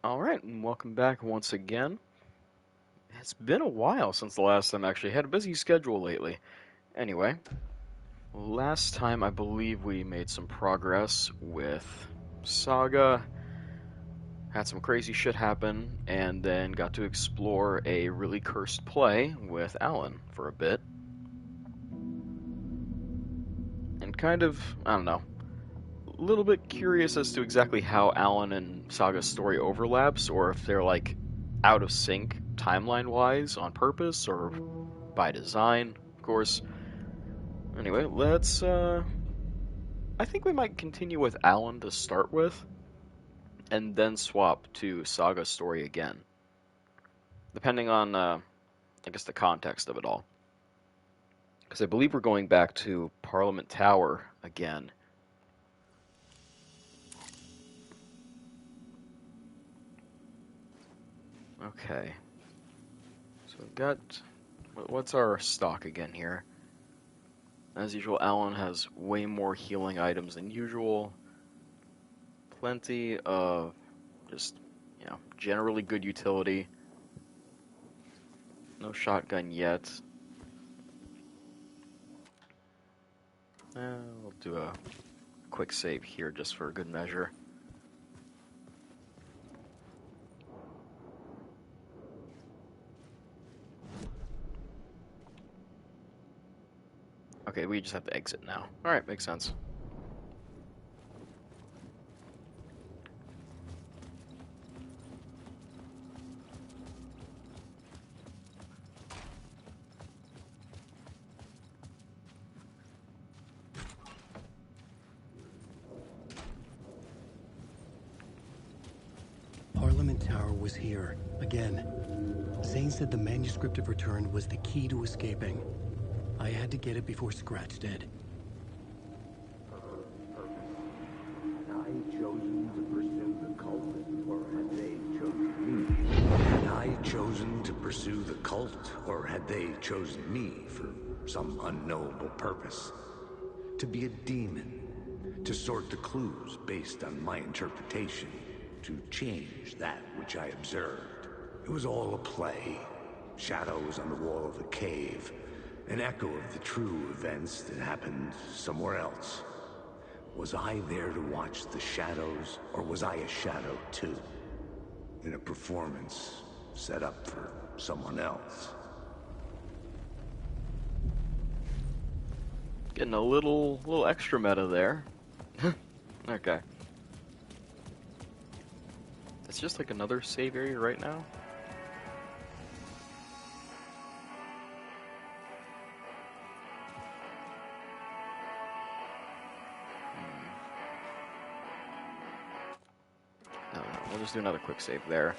Alright, and welcome back once again. It's been a while since the last time I actually had a busy schedule lately. Anyway, last time I believe we made some progress with Saga, had some crazy shit happen, and then got to explore a really cursed play with Alan for a bit. And kind of, I don't know, a little bit curious as to exactly how Alan and Saga's story overlaps, or if they're like out of sync timeline wise on purpose or by design, of course. Anyway, I think we might continue with Alan to start with, and then swap to Saga's story again, depending on, I guess, the context of it all. Because I believe we're going back to Parliament Tower again. Okay. So we've got. What's our stock again here? As usual, Alan has way more healing items than usual. Plenty of just, generally good utility. No shotgun yet. We'll do a quick save here just for good measure. Okay, we just have to exit now. Alright, makes sense. Parliament Tower was here, again. Zane said the manuscript of return was the key to escaping. I had to get it before Scratch did. Had I chosen to pursue the cult, or had they chosen me? Had I chosen to pursue the cult, or had they chosen me for some unknowable purpose? To be a demon, to sort the clues based on my interpretation, to change that which I observed. It was all a play. Shadows on the wall of the cave. An echo of the true events that happened somewhere else. Was I there to watch the shadows, or was I a shadow too? In a performance set up for someone else. Getting a little extra meta there. Okay. It's just like another save area right now. No, we'll just do another quick save there.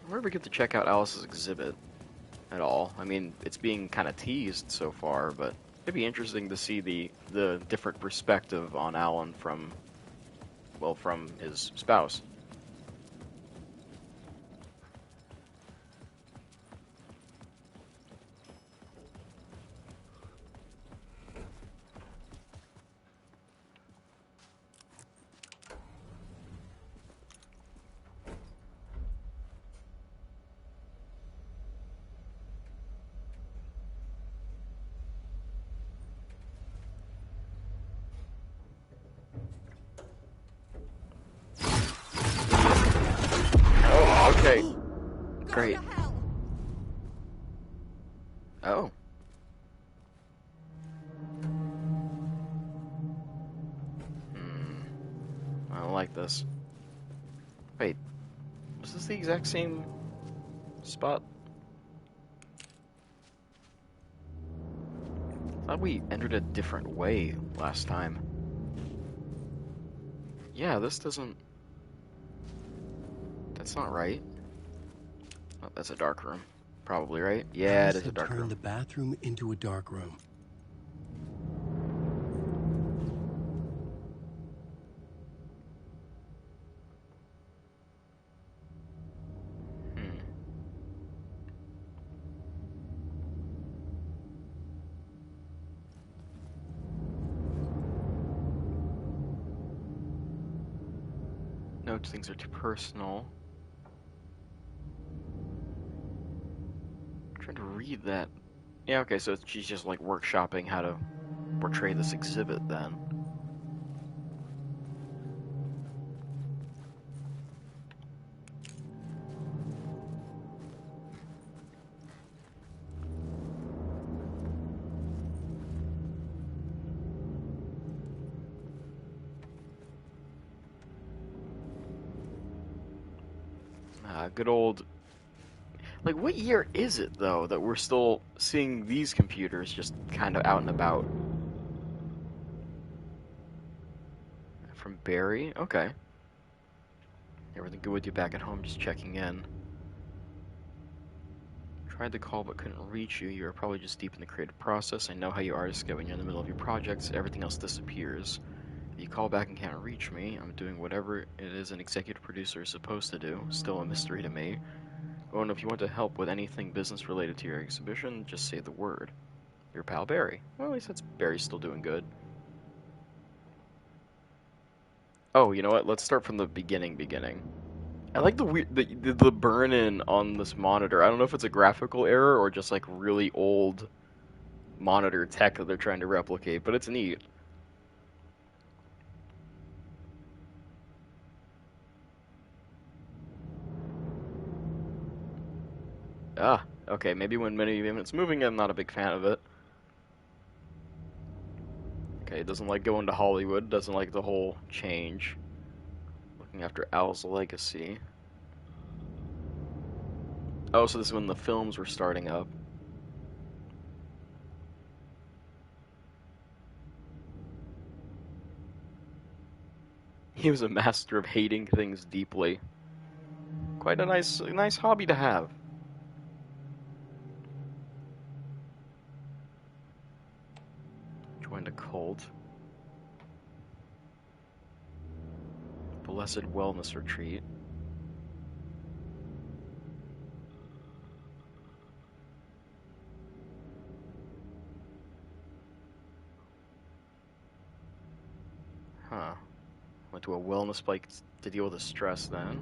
Where do we get to check out Alice's exhibit at all? I mean, it's being kind of teased so far, but it'd be interesting to see the different perspective on Alan from his spouse. Oh, okay. Great. Oh. I don't like this. Wait, was this the exact same spot? I thought we entered a different way last time. Yeah, this doesn't... That's not right. Oh, that's a dark room. Probably, right? Yeah, Alice it is a had dark turned room. the bathroom into a dark room. No, things are too personal. I'm trying to read that. Yeah, okay, so she's just like workshopping how to portray this exhibit then. Good old. Like, what year is it, though, that we're still seeing these computers just kind of out and about? From Barry? Okay. Everything good with you back at home? Just checking in. Tried to call but couldn't reach you. You are probably just deep in the creative process. I know how you artists get when you're in the middle of your projects. Everything else disappears. If you call back and can't reach me, I'm doing whatever it is an executive producer is supposed to do. Still a mystery to me. Oh, and if you want to help with anything business related to your exhibition, just say the word. Your pal Barry. Well, at least that's Barry's still doing good. Oh, you know what? Let's start from the beginning. I like the weird the burn in on this monitor. I don't know if it's a graphical error or just like really old monitor tech that they're trying to replicate, but it's neat. Ah, okay, maybe when it's moving, I'm not a big fan of it. Okay, doesn't like going to Hollywood, doesn't like the whole change. Looking after Al's legacy. Oh, so this is when the films were starting up. He was a master of hating things deeply. Quite a nice hobby to have. Joined a cult. Blessed wellness retreat. Huh. Went to a wellness spike to deal with the stress then.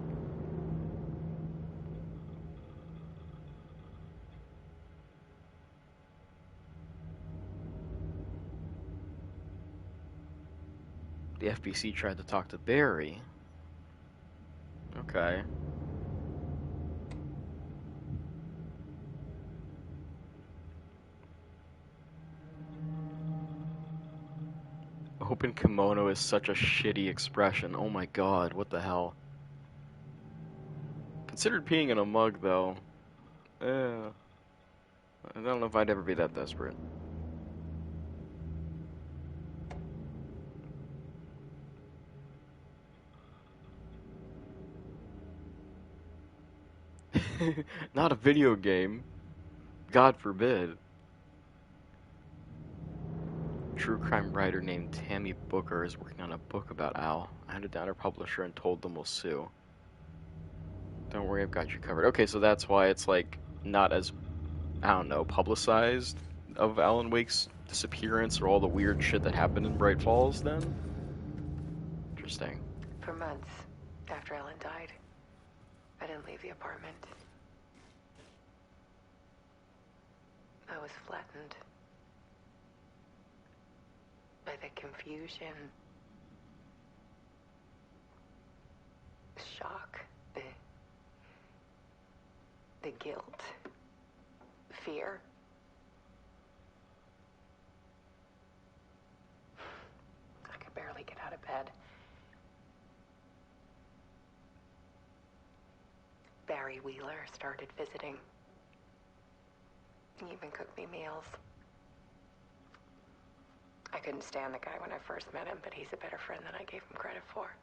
The FBC tried to talk to Barry. Okay. Open kimono is such a shitty expression. Oh my god, what the hell? Considered peeing in a mug, though. I don't know if I'd ever be that desperate. Not a video game. God forbid. True crime writer named Tammy Booker is working on a book about Al. I hunted down her publisher and told them we'll sue. Don't worry, I've got you covered. Okay, so that's why it's like not as, I don't know, publicized of Alan Wake's disappearance or all the weird shit that happened in Bright Falls then? Interesting. For months after Ellen died, I didn't leave the apartment. I was flattened by the confusion, the shock, the guilt, fear. I could barely get out of bed. Barry Wheeler started visiting. He even cooked me meals. I couldn't stand the guy when I first met him, but he's a better friend than I gave him credit for.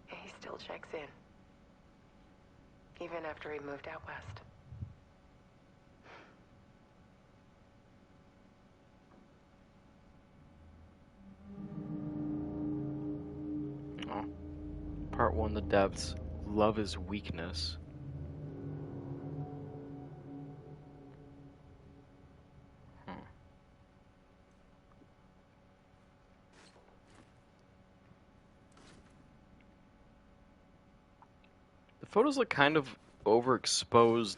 And he still checks in, even after he moved out west. Oh. Part 1, The Depths. Love is weakness. Hmm. photos look kind of overexposed.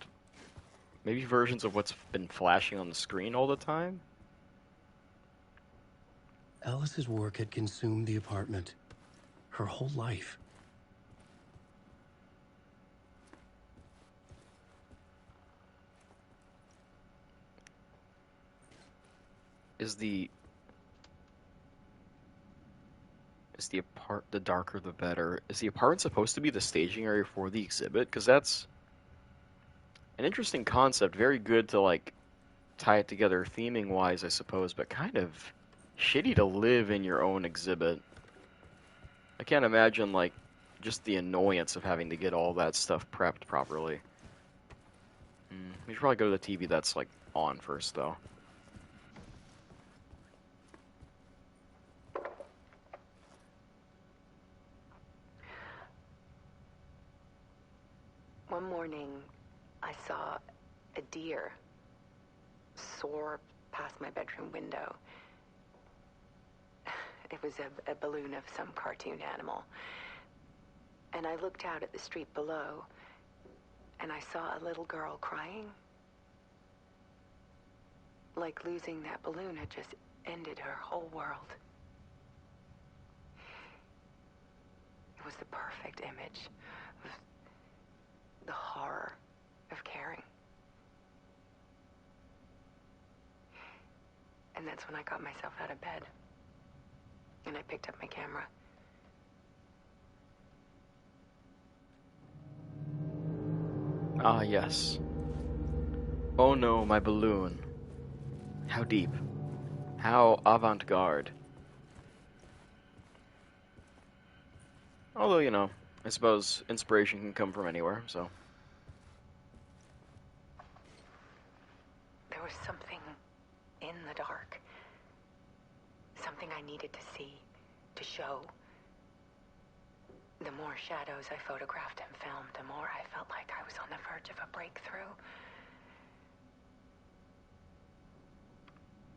Maybe versions of what's been flashing on the screen all the time? Alice's work had consumed the apartment. Her whole life. Is the the darker the better? Is the apartment supposed to be the staging area for the exhibit? Because that's an interesting concept. Very good to like tie it together theming wise, I suppose, but kind of shitty to live in your own exhibit. I can't imagine like just the annoyance of having to get all that stuff prepped properly. We should probably go to the TV that's like on first though. One morning, I saw a deer soar past my bedroom window. It was a balloon of some cartoon animal. And I looked out at the street below, and I saw a little girl crying. Like losing that balloon had just ended her whole world. It was the perfect image of the horror of caring. And that's when I got myself out of bed. And I picked up my camera. Ah, yes. Oh no, my balloon. How deep. How avant-garde. Although, you know, I suppose inspiration can come from anywhere, so. There was something in the dark. Something I needed to see, to show. The more shadows I photographed and filmed, the more I felt like I was on the verge of a breakthrough.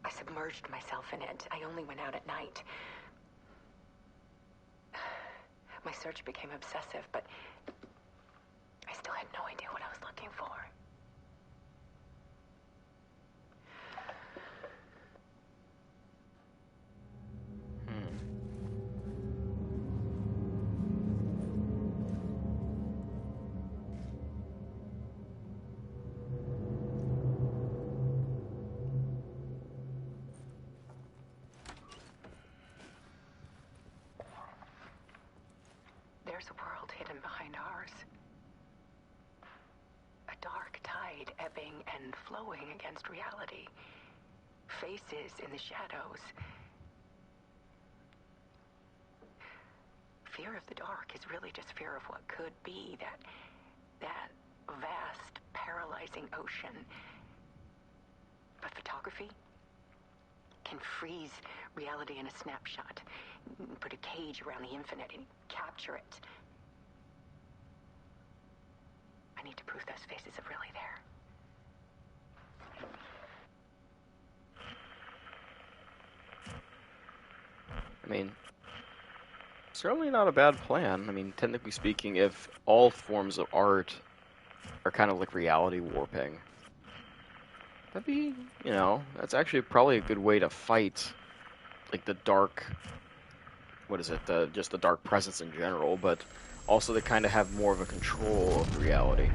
I submerged myself in it. I only went out at night. My search became obsessive, but I still had no idea what I was looking for. There's a world hidden behind ours. A dark tide ebbing and flowing against reality. Faces in the shadows. Fear of the dark is really just fear of what could be, that vast, paralyzing ocean. But photography can freeze reality in a snapshot, put a cage around the infinite and capture it. I need to prove those faces are really there. I mean, certainly not a bad plan. I mean, technically speaking, if all forms of art are kind of like reality warping, that'd be, you know, that's actually probably a good way to fight, like, the dark, what is it, just the dark presence in general, but also to kind of have more of a control of reality.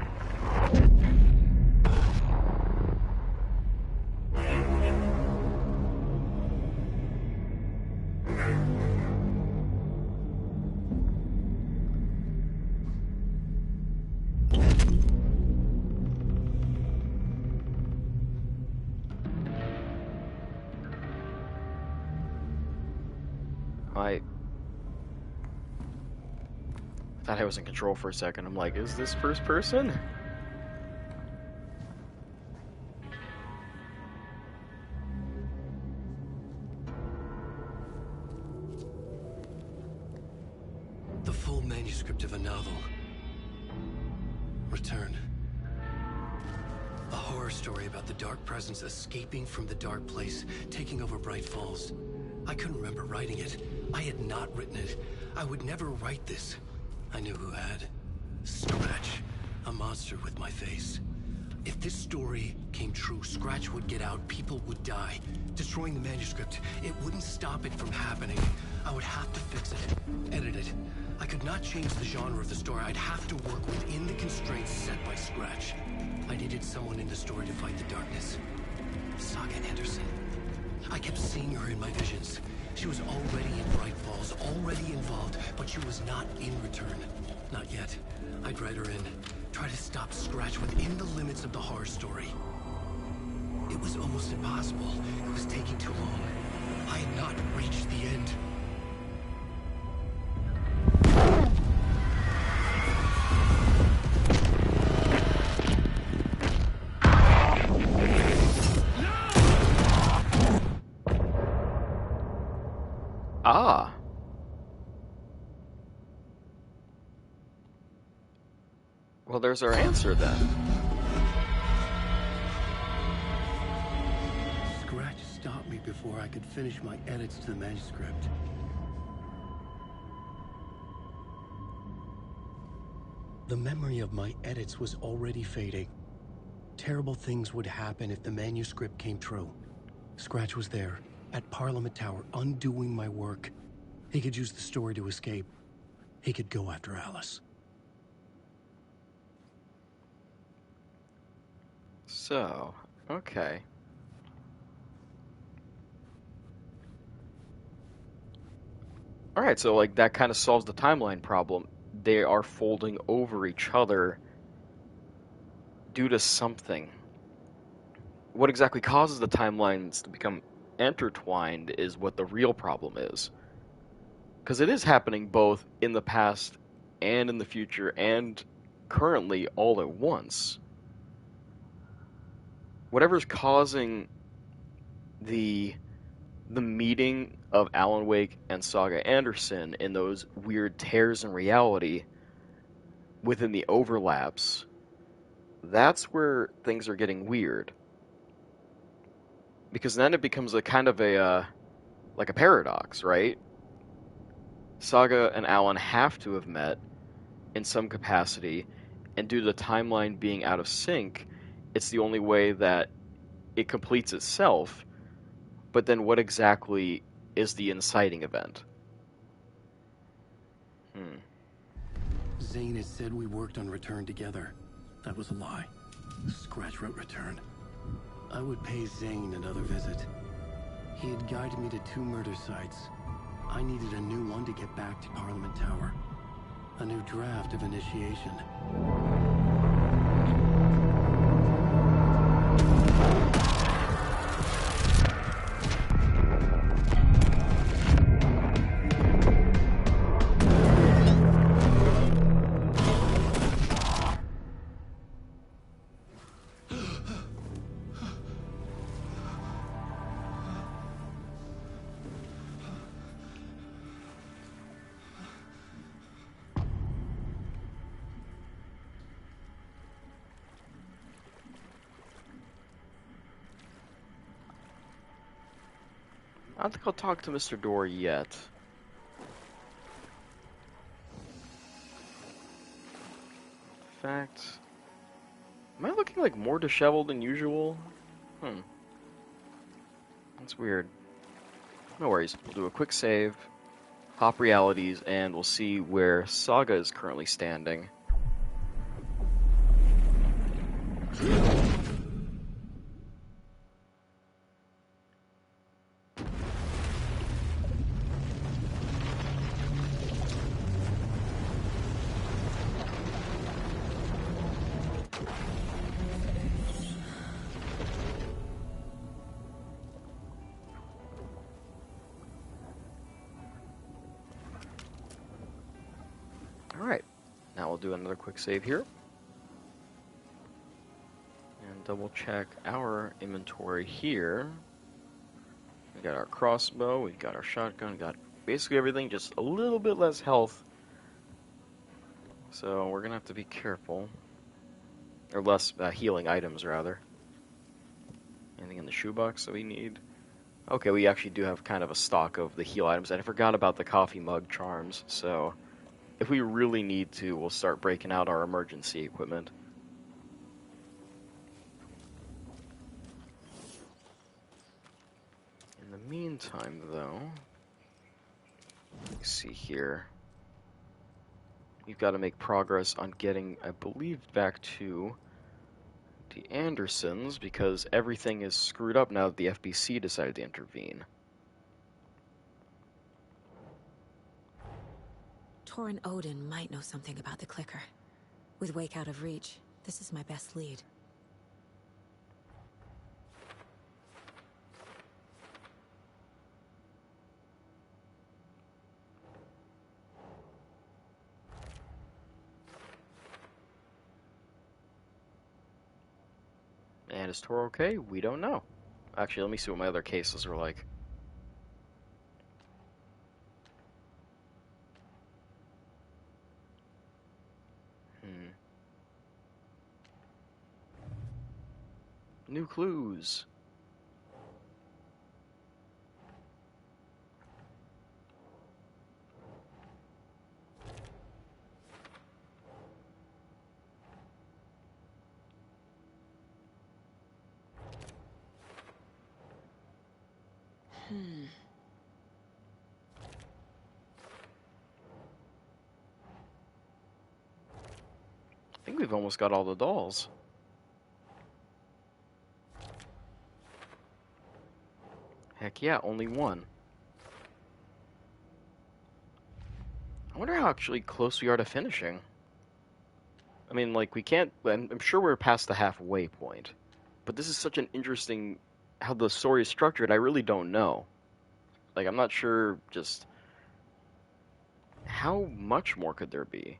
I thought I was in control for a second. I'm like, is this first person? The full manuscript of a novel. Return. A horror story about the dark presence escaping from the dark place, taking over Bright Falls. I couldn't remember writing it. I had not written it. I would never write this. I knew who had. Scratch. A monster with my face. If this story came true, Scratch would get out, people would die. Destroying the manuscript, it wouldn't stop it from happening. I would have to fix it, edit it. I could not change the genre of the story. I'd have to work within the constraints set by Scratch. I needed someone in the story to fight the darkness. Saga Anderson. I kept seeing her in my visions. She was already in Bright Falls, already involved, but she was not in Return. Not yet. I'd write her in. Try to stop Scratch within the limits of the horror story. It was almost impossible. It was taking too long. I had not reached the end. Ah. Well, there's our answer then. Scratch stopped me before I could finish my edits to the manuscript. The memory of my edits was already fading. Terrible things would happen if the manuscript came true. Scratch was there, at Parliament Tower, undoing my work. He could use the story to escape. He could go after Alice. So, okay. Alright, so like that kind of solves the timeline problem. They are folding over each other due to something. What exactly causes the timelines to become intertwined is what the real problem is. Because it is happening both in the past and in the future and currently all at once. Whatever's causing the meeting of Alan Wake and Saga Anderson in those weird tears in reality within the overlaps, that's where things are getting weird. Because then it becomes a kind of a like a paradox, right? Saga and Alan have to have met in some capacity, and due to the timeline being out of sync, it's the only way that it completes itself. But then what exactly is the inciting event? Zane had said we worked on Return together. That was a lie. Scratch wrote Return. I would pay Zane another visit. He had guided me to 2 murder sites. I needed a new one to get back to Parliament Tower. A new draft of initiation. I don't think I'll talk to Mr. Dorr yet. In fact, am I looking like more disheveled than usual? That's weird. No worries. We'll do a quick save, hop realities, and we'll see where Saga is currently standing. Alright, now we'll do another quick save here. And double check our inventory here. We got our crossbow, we got our shotgun, we got basically everything, just a little bit less health. So we're gonna have to be careful. Or less healing items, rather. Anything in the shoebox that we need? Okay, we actually do have kind of a stock of the heal items, and I forgot about the coffee mug charms, so if we really need to, we'll start breaking out our emergency equipment. In the meantime, though, let's see here. We've got to make progress on getting, I believe, back to the Andersons, because everything is screwed up now that the FBC decided to intervene. Torrin Odin might know something about the clicker. With Wake out of reach, this is my best lead. And is Tor okay? We don't know. Actually, let me see what my other cases are like. New clues. I think we've almost got all the dolls. Heck yeah, only one. I wonder how actually close we are to finishing. I mean, like, we can't... I'm sure we're past the halfway point. But this is such an interesting... how the story is structured, I really don't know. Like, I'm not sure just... how much more could there be?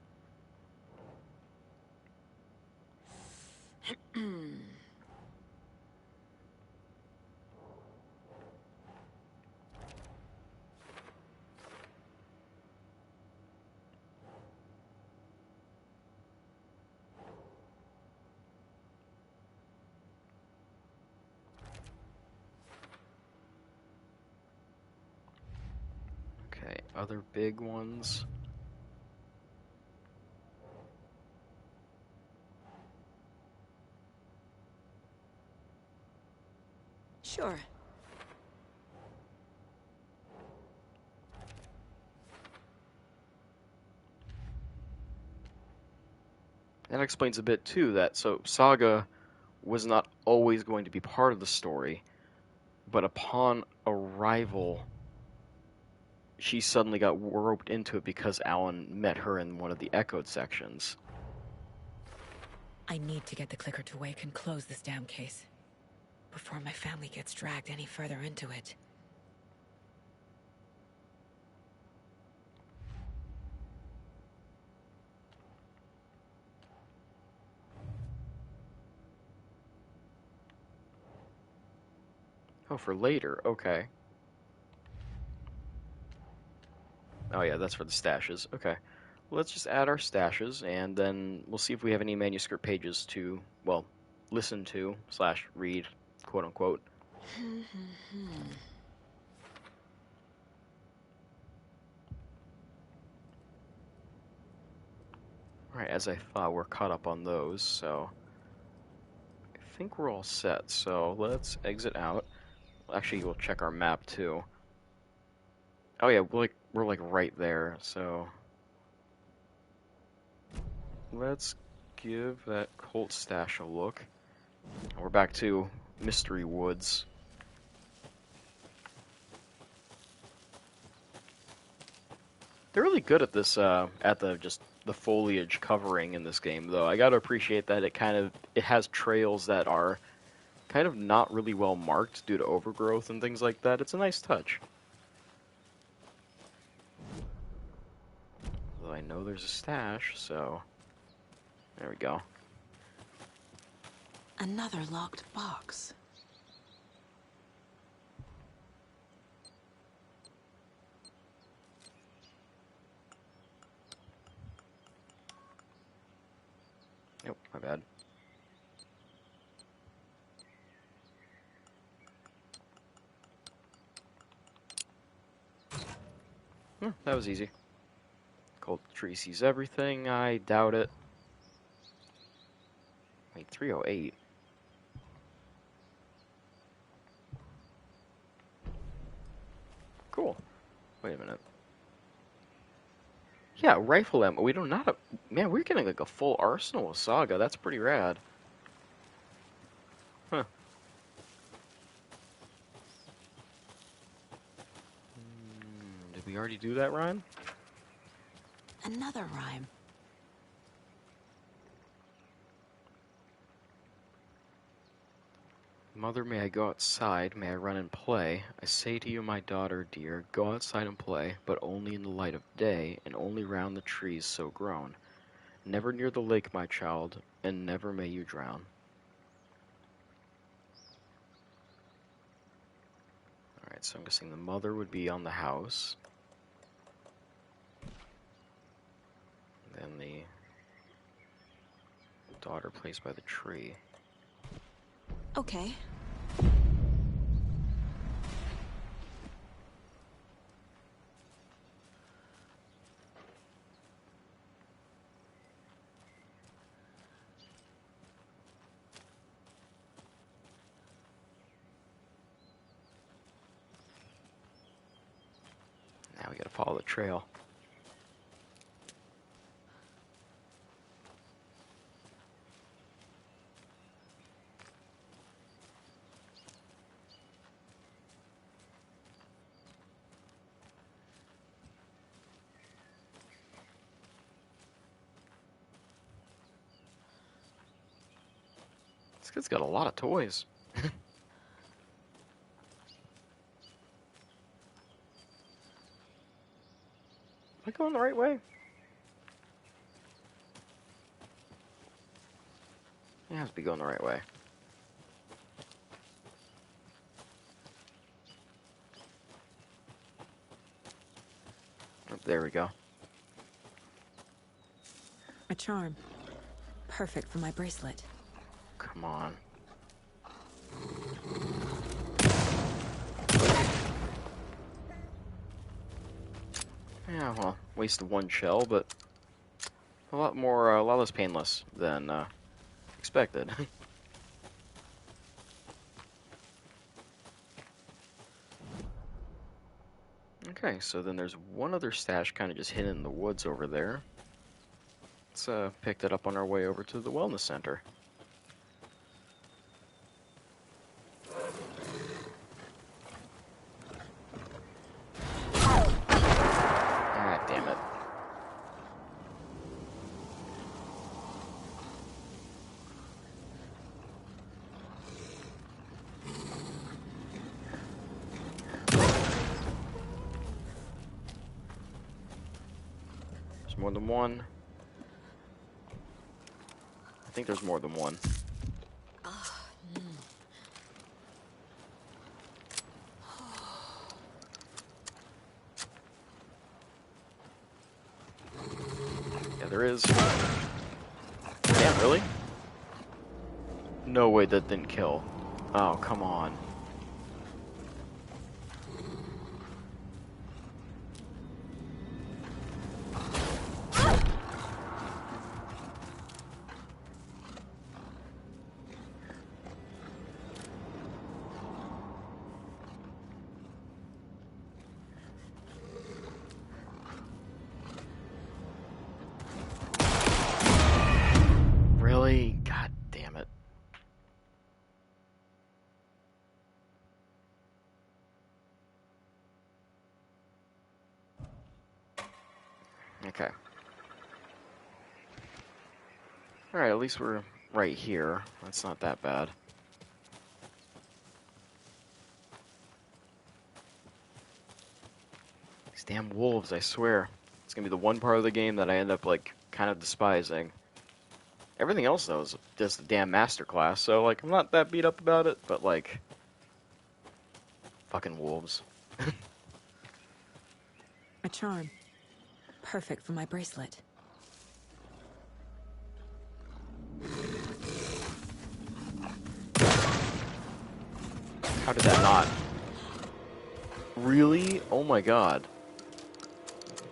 Okay, other big ones. Sure. That explains a bit, too, that so Saga was not always going to be part of the story, but upon arrival, she suddenly got roped into it because Alan met her in one of the echoed sections. I need to get the clicker to Wake and close this damn case. Before my family gets dragged any further into it. Oh, for later, okay. Oh yeah, that's for the stashes, okay. Well, let's just add our stashes, and then we'll see if we have any manuscript pages to, well, listen to, slash read, quote unquote. Alright, as I thought, we're caught up on those, so I think we're all set, so let's exit out. Actually, we'll check our map, too. Oh yeah, we're like right there, so let's give that Colt stash a look. We're back to Mystery Woods. They're really good at this, at the foliage covering in this game, though. I gotta appreciate that it has trails that are kind of not really well marked due to overgrowth and things like that. It's a nice touch. Though I know there's a stash, so there we go. Another locked box. Nope, my bad. That was easy. Colt Tree sees everything. I doubt it. Wait, 308. Cool. Wait a minute. Yeah, rifle ammo. We don't not a man. We're getting like a full arsenal of Saga. That's pretty rad. Huh. Did we already do that, Ryan? Another rhyme. Mother, may I go outside? May I run and play? I say to you, my daughter dear, go outside and play, but only in the light of day, and only round the trees so grown. Never near the lake, my child, and never may you drown. Alright, so I'm guessing the mother would be on the house. Then the daughter plays by the tree. Okay. Now we gotta follow the trail. This kid's got a lot of toys. Am I going the right way? I have to be going the right way. Oh, there we go. A charm. Perfect for my bracelet. Come on. Yeah, well, wasted one shell, but a lot less painless than expected. Okay, so then there's one other stash kind of just hidden in the woods over there. Let's pick that up on our way over to the wellness center. Ah, damn it. There's more than one. I think there's more than one. Yeah, there is. Damn, really? No way that didn't kill. Oh, come on. Really? God damn it. Okay. Alright, at least we're right here. That's not that bad. These damn wolves, I swear. It's gonna be the one part of the game that I end up, like, kind of despising. Everything else, though, is just a damn masterclass, so, like, I'm not that beat up about it, but, like... Fucking wolves. A charm. Perfect for my bracelet. How did that not? Really? Oh my god.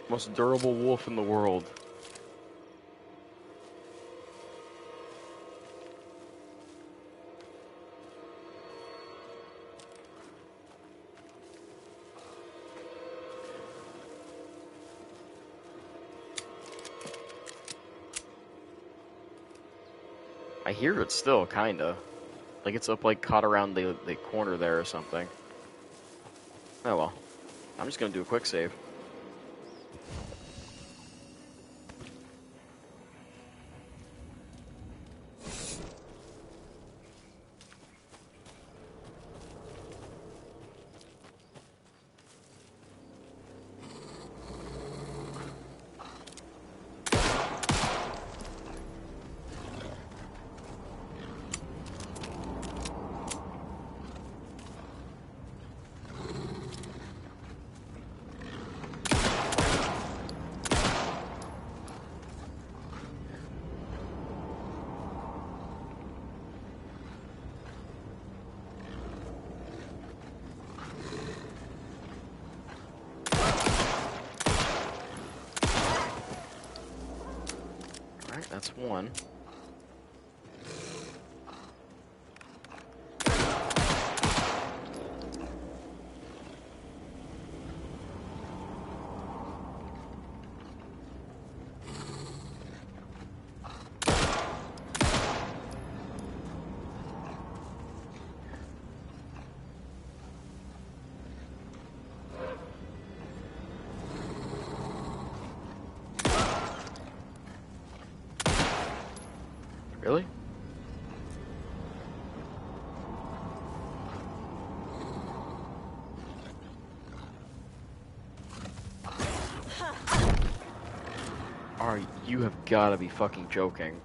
Most durable wolf in the world. I hear it still, kinda. Like it's up, like, caught around the corner there or something. Oh well. I'm just gonna do a quick save. Alright, that's one. Really? You have gotta be fucking joking.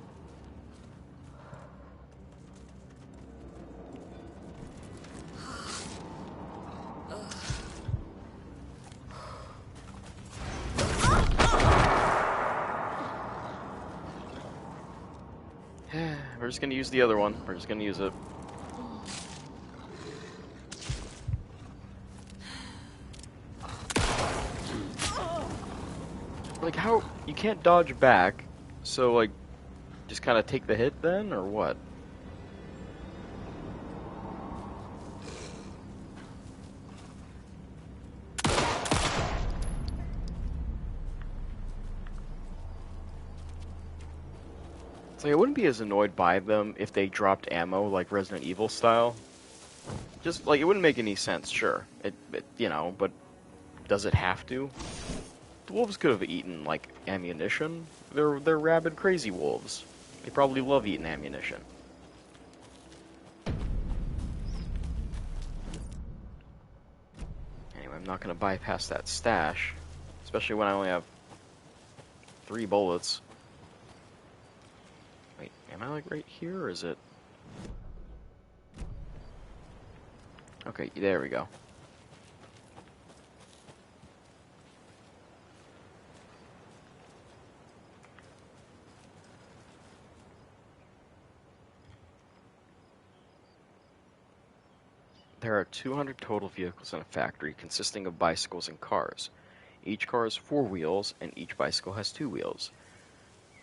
We're just gonna use the other one. We're just gonna use it. Like, how? You can't dodge back, so, like, just kind of take the hit then, or what? It's like, I wouldn't be as annoyed by them if they dropped ammo, like Resident Evil style. Just, like, it wouldn't make any sense, sure. You know, but does it have to? The wolves could have eaten, like, ammunition. They're rabid, crazy wolves. They probably love eating ammunition. Anyway, I'm not gonna bypass that stash, especially when I only have 3 bullets. Wait, am I, like, right here, or is it... Okay, there we go. There are 200 total vehicles in a factory consisting of bicycles and cars. Each car has 4 wheels, and each bicycle has 2 wheels.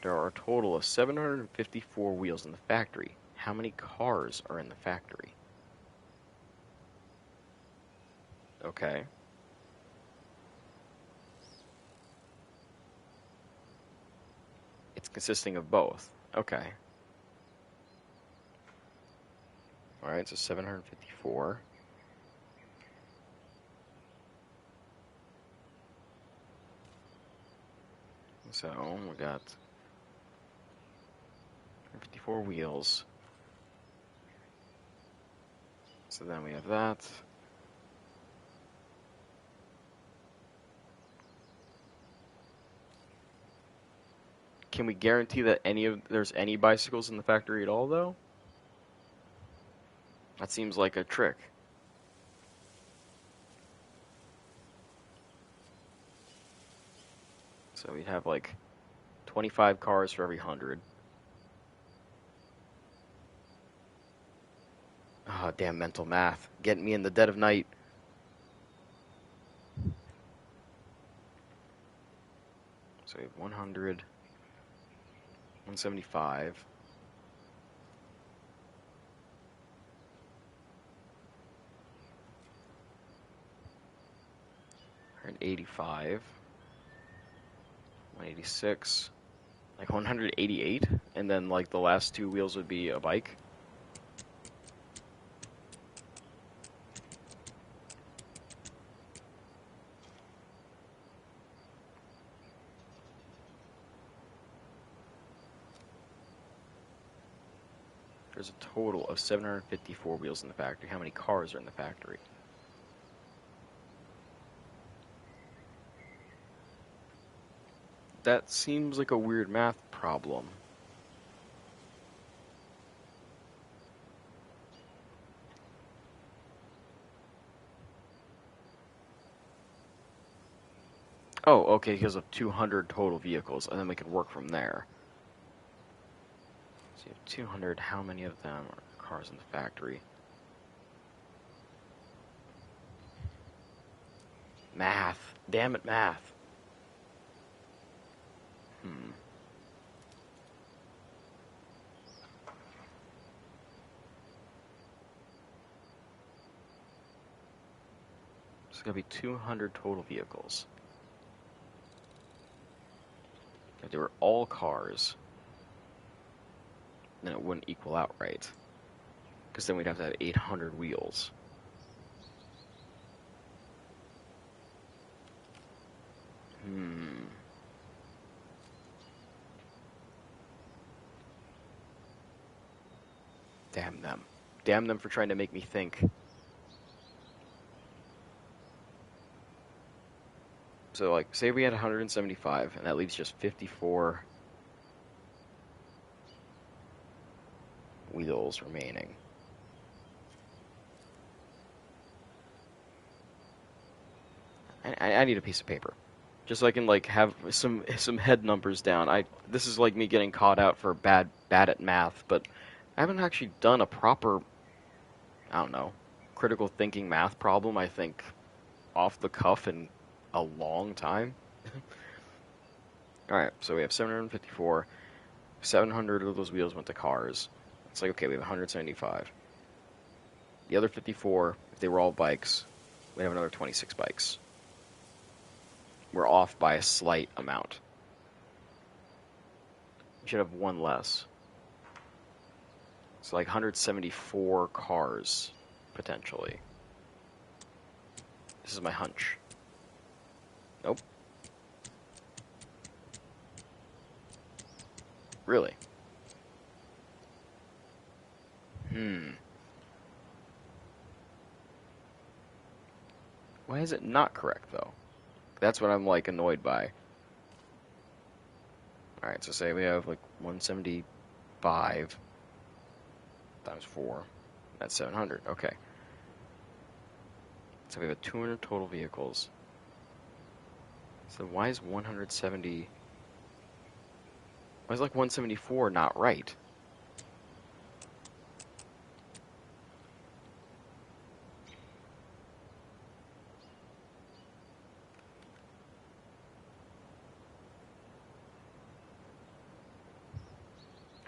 There are a total of 754 wheels in the factory. How many cars are in the factory? Okay. It's consisting of both. Okay. Alright, so 754. So, we got 54 wheels. So then we have that. Can we guarantee that there's any bicycles in the factory at all, though? That seems like a trick. So we'd have like 25 cars for every 100. Ah, oh, damn mental math. Getting me in the dead of night. So we have 100, 175. And 85, 186, Like 188, and then like the last two wheels would be a bike. There's a total of 754 wheels in the factory. How many cars are in the factory? That seems like a weird math problem. Oh, okay, because of 200 total vehicles, and then we can work from there. So you have 200, how many of them are cars in the factory? Math. Damn it, math. It's going to be 200 total vehicles. If they were all cars, then it wouldn't equal out right. Because then we'd have to have 800 wheels. Damn them. Damn them for trying to make me think. So, like, say we had 175, and that leaves just 54 wheels remaining. I need a piece of paper, just so I can like have some head numbers down. This is like me getting caught out for bad at math, but I haven't actually done a proper, I don't know, critical thinking math problem. I think off the cuff in a long time. All right, so we have 754. 700 of those wheels went to cars. It's like, okay, we have 175. The other 54, if they were all bikes, we have another 26 bikes. We're off by a slight amount. We should have one less. So like 174 cars, potentially. This is my hunch. Nope. Really? Why is it not correct, though? That's what I'm, like, annoyed by. Alright, so say we have, like, 175 times 4. That's 700. Okay. So we have 200 total vehicles. So why is 170... Why is, like, 174 not right?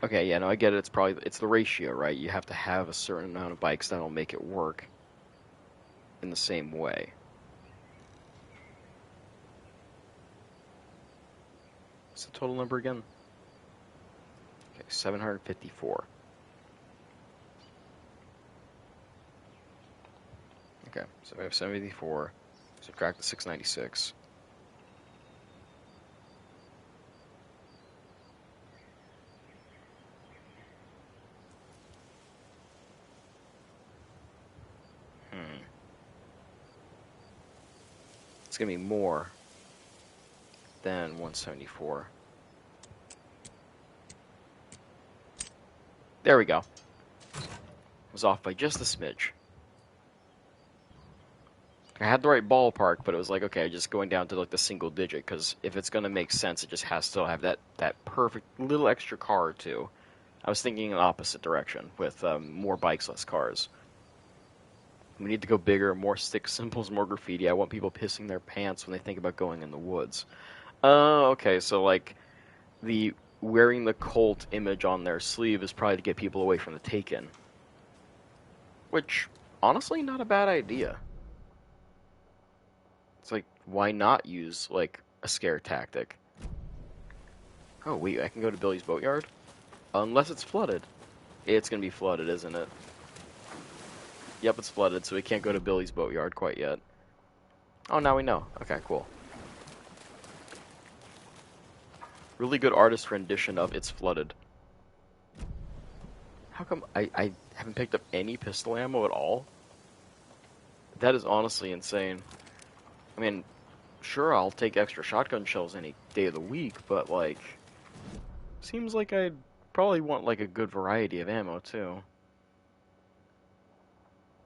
Okay, yeah, no, I get it. It's the ratio, right? You have to have a certain amount of bikes that'll make it work in the same way. What's the total number again? Okay, 754. Okay, so we have 754. Subtract the 696. It's going to be more than 174. There we go. I was off by just a smidge. I had the right ballpark, but it was like, okay, just going down to like the single digit, because if it's going to make sense, it just has to have that perfect little extra car or two. I was thinking in the opposite direction, with more bikes, less cars. We need to go bigger, more stick symbols, more graffiti. I want people pissing their pants when they think about going in the woods. Okay, so like the wearing the cult image on their sleeve is probably to get people away from the Taken. Which, honestly, not a bad idea. It's like, why not use, like, a scare tactic? Oh, wait, I can go to Billy's boatyard? Unless it's flooded. It's gonna be flooded, isn't it? Yep, it's flooded, so we can't go to Billy's boatyard quite yet. Oh, now we know. Okay, cool. Really good artist rendition of It's Flooded. How come I haven't picked up any pistol ammo at all? That is honestly insane. I mean, sure, I'll take extra shotgun shells any day of the week, but, like, seems like I'd probably want, like, a good variety of ammo, too.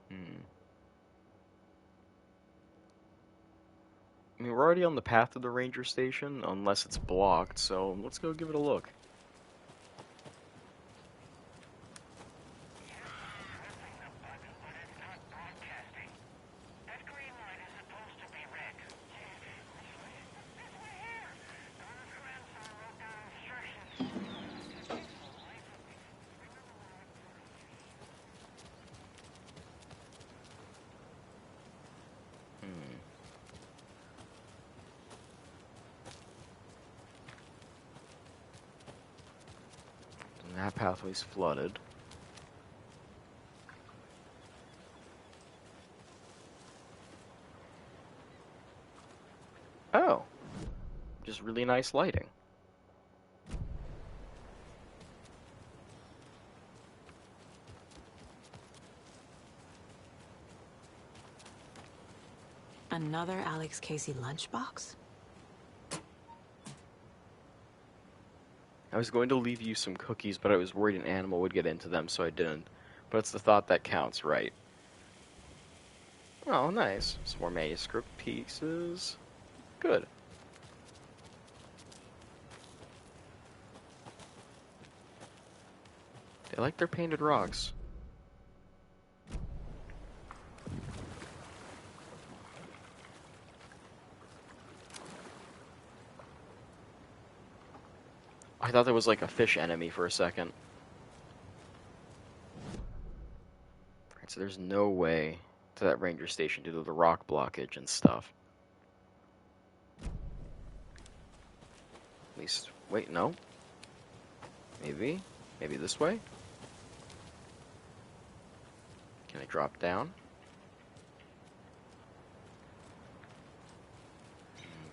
Hmm. I mean, we're already on the path to the ranger station, unless it's blocked, so let's go give it a look. And that pathway's flooded. Oh, just really nice lighting. Another Alex Casey lunchbox? I was going to leave you some cookies, but I was worried an animal would get into them, so I didn't. But it's the thought that counts, right? Oh, nice. Some more manuscript pieces. Good. They like their painted rocks. I thought there was like a fish enemy for a second. Right, so there's no way to that ranger station due to the rock blockage and stuff. At least, wait, no? Maybe? Maybe this way? Can I drop down?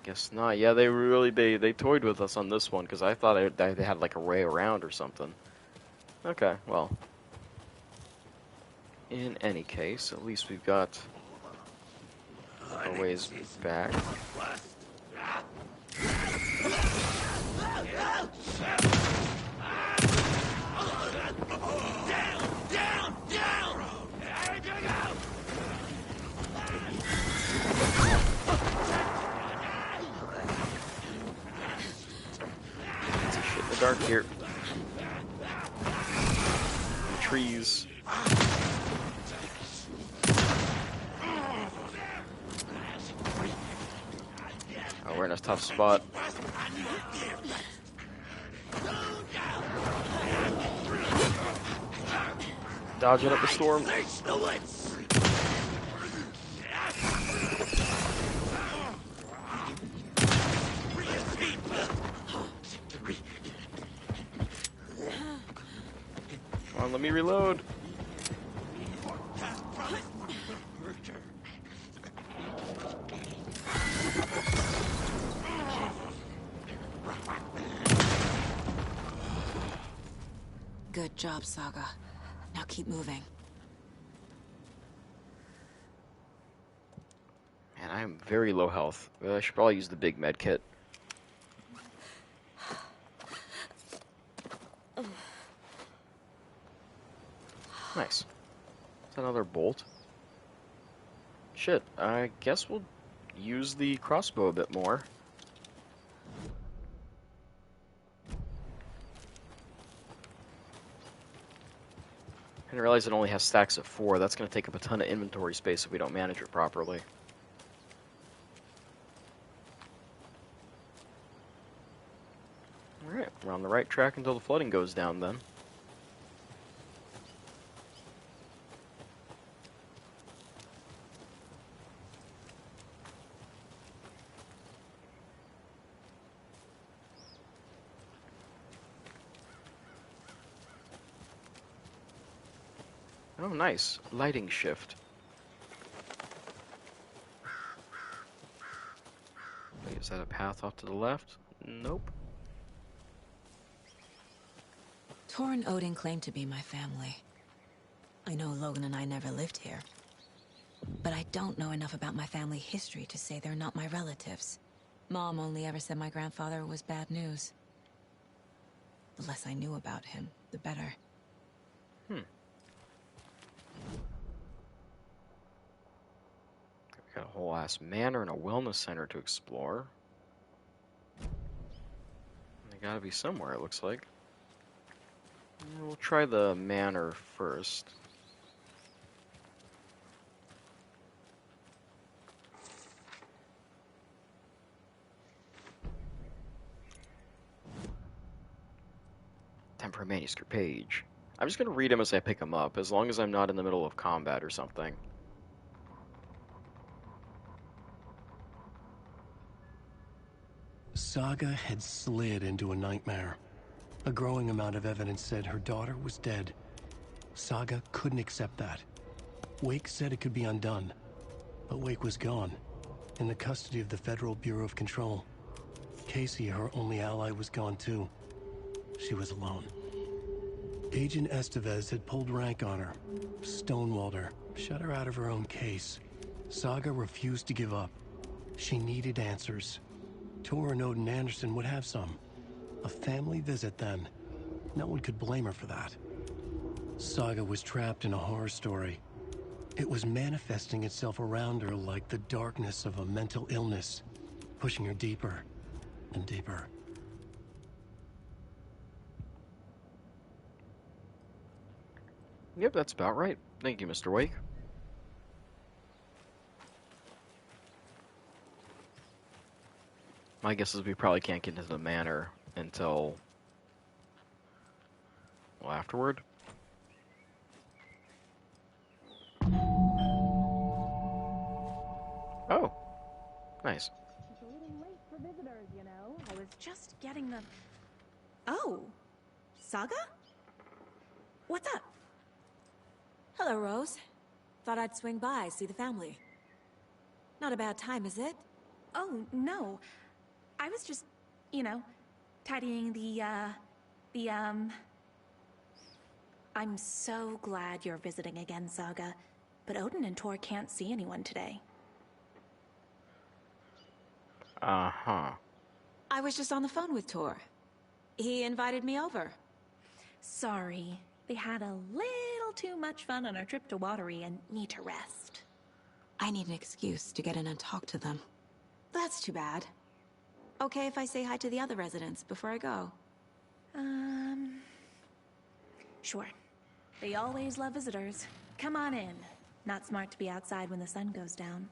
Guess not. Yeah, they toyed with us on this one because I thought they had like a way around or something. Okay, well. In any case, at least we've got a ways back. It's a shit in the dark here. The trees. Oh, we're in a tough spot. Dodging up the storm. Come on, let me reload. Good job, Saga. Now keep moving. Man, I'm very low health. I should probably use the big med kit. Nice. That's another bolt. Shit, I guess we'll use the crossbow a bit more. I didn't realize it only has stacks of 4. That's going to take up a ton of inventory space if we don't manage it properly. Alright, we're on the right track until the flooding goes down then. Oh, nice. Lighting shift. Wait, is that a path off to the left? Nope. Tor and Odin claim to be my family. I know Logan and I never lived here. But I don't know enough about my family history to say they're not my relatives. Mom only ever said my grandfather was bad news. The less I knew about him, the better. Got a whole ass manor and a wellness center to explore. They gotta be somewhere, it looks like. We'll try the manor first. Time for a manuscript page. I'm just gonna read them as I pick them up, as long as I'm not in the middle of combat or something. Saga had slid into a nightmare. A growing amount of evidence said her daughter was dead. Saga couldn't accept that. Wake said it could be undone. But Wake was gone, in the custody of the Federal Bureau of Control. Casey, her only ally, was gone too. She was alone. Agent Estevez had pulled rank on her, stonewalled her, shut her out of her own case. Saga refused to give up. She needed answers. Tor and Odin Anderson would have some. A family visit then. No one could blame her for that. Saga was trapped in a horror story. It was manifesting itself around her like the darkness of a mental illness, pushing her deeper and deeper. Yep, that's about right. Thank you, Mr. Wake. My guess is we probably can't get into the manor until, well, afterward. Oh, nice. It's a little late for visitors, you know. I was just getting the... Oh, Saga? What's up? Hello, Rose. Thought I'd swing by, see the family. Not a bad time, is it? Oh, no. I was just, you know, tidying I'm so glad you're visiting again, Saga. But Odin and Tor can't see anyone today. Uh-huh. I was just on the phone with Tor. He invited me over. Sorry. They had a little too much fun on our trip to Watery and need to rest. I need an excuse to get in and talk to them. That's too bad. Okay if I say hi to the other residents before I go? Sure. They always love visitors. Come on in. Not smart to be outside when the sun goes down.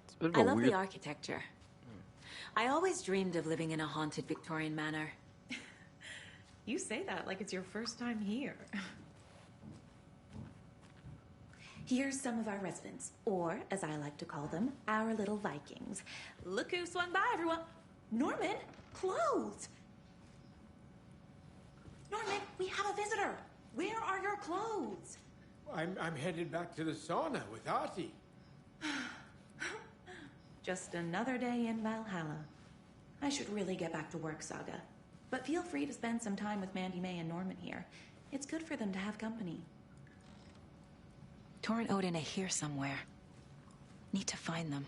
It's a bit of I a love weird... the architecture. I always dreamed of living in a haunted Victorian manor. You say that like it's your first time here. Here's some of our residents, or as I like to call them, our little Vikings. Look who swung by, everyone. Norman, clothes. Norman, we have a visitor. Where are your clothes? I'm headed back to the sauna with Artie. Just another day in Valhalla. I should really get back to work, Saga. But feel free to spend some time with Mandy May and Norman here. It's good for them to have company. Tor and Odin are here somewhere. Need to find them.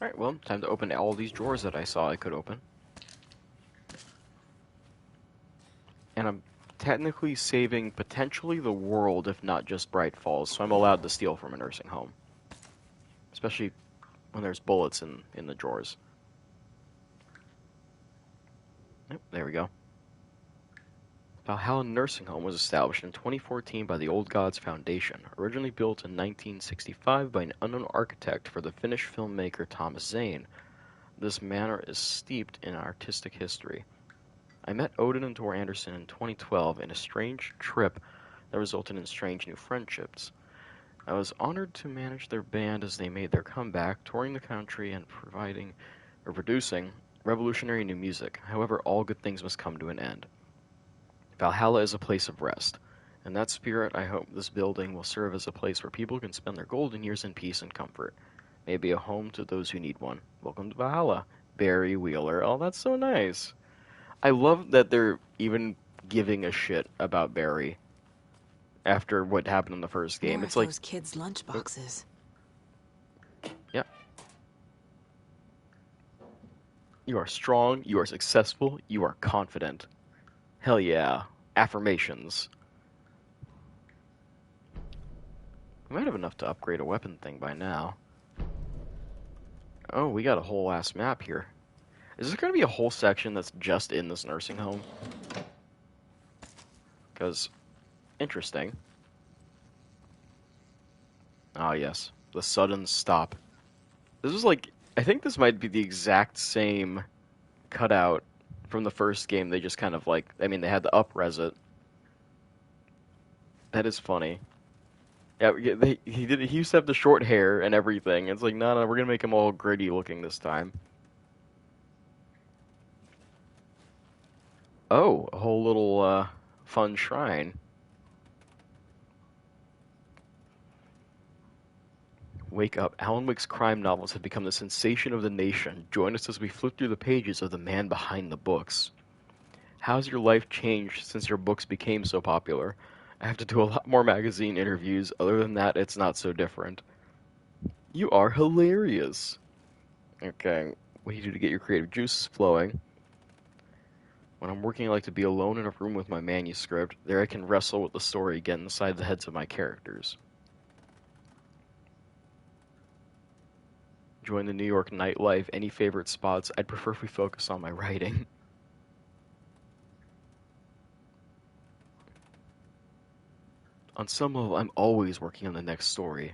Alright, well, time to open all these drawers that I saw I could open. And I'm technically saving potentially the world, if not just Bright Falls, so I'm allowed to steal from a nursing home. Especially when there's bullets in the drawers. Yep, there we go. Valhalla Nursing Home was established in 2014 by the Old Gods Foundation, originally built in 1965 by an unknown architect for the Finnish filmmaker Thomas Zane. This manor is steeped in artistic history. I met Odin and Tor Anderson in 2012 in a strange trip that resulted in strange new friendships. I was honored to manage their band as they made their comeback, touring the country and producing revolutionary new music. However, all good things must come to an end. Valhalla is a place of rest. In that spirit, I hope this building will serve as a place where people can spend their golden years in peace and comfort. Maybe a home to those who need one. Welcome to Valhalla, Barry Wheeler. Oh, that's so nice. I love that they're even giving a shit about Barry after what happened in the first game. More It's of like, those kids' lunchboxes. yeah, you are strong, you are successful, you are confident. Hell yeah. Affirmations. We might have enough to upgrade a weapon thing by now. Oh, we got a whole ass map here. Is there going to be a whole section that's just in this nursing home? Because, interesting. Ah, yes. The sudden stop. This was like, I think this might be the exact same cutout from the first game. They just kind of like, I mean, they had to up-res it. That is funny. Yeah, he used to have the short hair and everything. It's like, no, we're gonna make him all gritty looking this time. Oh, a whole little fun shrine. Wake up. Alan Wake's crime novels have become the sensation of the nation. Join us as we flip through the pages of the man behind the books. How's your life changed since your books became so popular? I have to do a lot more magazine interviews. Other than that, it's not so different. You are hilarious. Okay, what do you do to get your creative juices flowing? When I'm working, I like to be alone in a room with my manuscript. There I can wrestle with the story, get inside the heads of my characters. Join the New York nightlife. Any favorite spots? I'd prefer if we focus on my writing. On some level, I'm always working on the next story.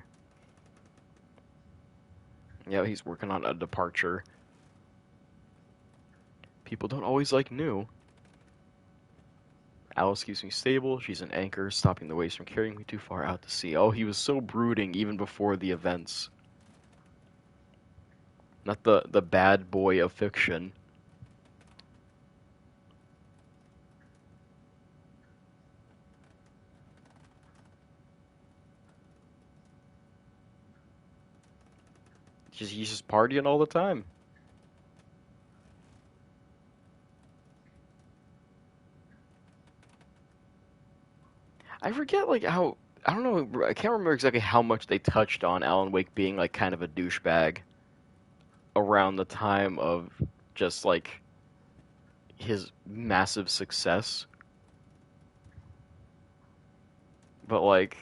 Yeah, he's working on a departure. People don't always like new. Alice keeps me stable. She's an anchor, stopping the waves from carrying me too far out to sea. Oh, he was so brooding even before the events. Not the bad boy of fiction. He's just partying all the time. I forget like how I don't know. I can't remember exactly how much they touched on Alan Wake being like kind of a douchebag around the time of just like his massive success. But like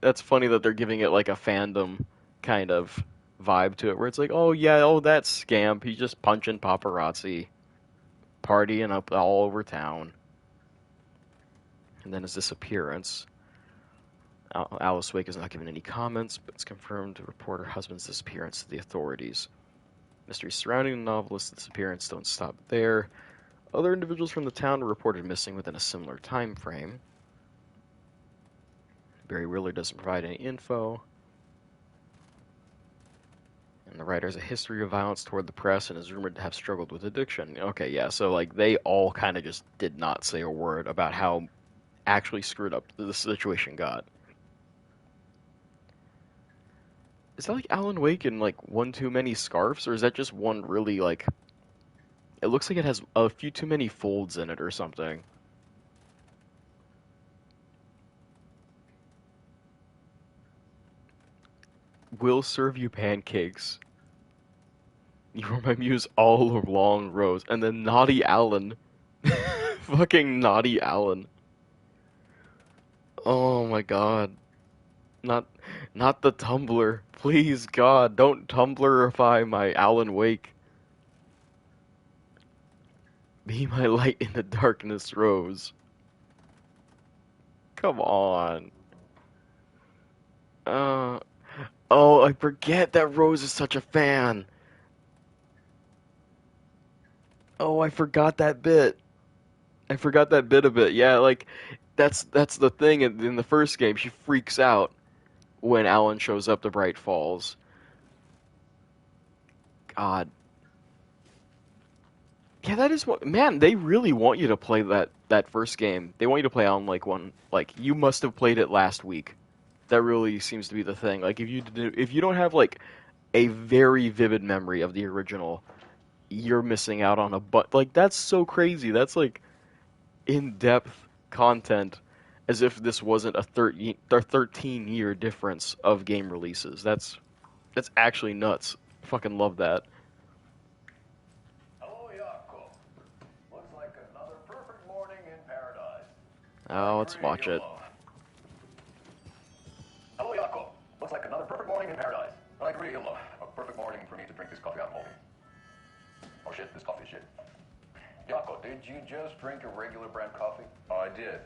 that's funny that they're giving it like a fandom kind of vibe to it where it's like, "Oh yeah, oh that scamp, he's just punching paparazzi, partying up all over town." And then his disappearance. Alice Wake has not given any comments, but it's confirmed to report her husband's disappearance to the authorities. Mysteries surrounding the novelist's disappearance don't stop there. Other individuals from the town were reported missing within a similar time frame. Barry Wheeler doesn't provide any info. And the writer has a history of violence toward the press and is rumored to have struggled with addiction. Okay, yeah, so like they all kind of just did not say a word about how actually screwed up the situation got. Is that like Alan Wake in like one too many scarves, or is that just one really like? It looks like it has a few too many folds in it or something. Will serve you pancakes. You were my muse all along, Rose. And then Naughty Alan. Fucking Naughty Alan. Oh my god. Not not the Tumblr. Please, God, don't Tumblrify my Alan Wake. Be my light in the darkness, Rose. Come on. Uh, oh, I forget that Rose is such a fan. Oh, I forgot that bit. I forgot that bit of it. Yeah, like that's the thing in the first game. She freaks out when Alan shows up to Bright Falls. God. Yeah, that is what, man, they really want you to play that first game. They want you to play on like one, like you must have played it last week. That really seems to be the thing. Like if you don't have like a very vivid memory of the original, you're missing out on a but like that's so crazy. That's like in-depth content as if this wasn't a 13-year difference of game releases. That's actually nuts. Fucking love that. Hello, Yako. Looks like another perfect morning in paradise. I Oh, let's agree, watch it. Ilmo. Hello, Yako. Looks like another perfect morning in paradise. I agree, Ilmo. A perfect morning for me to drink this coffee I'm holding. Oh shit, this coffee is shit. Yako, did you just drink a regular brand coffee? I did.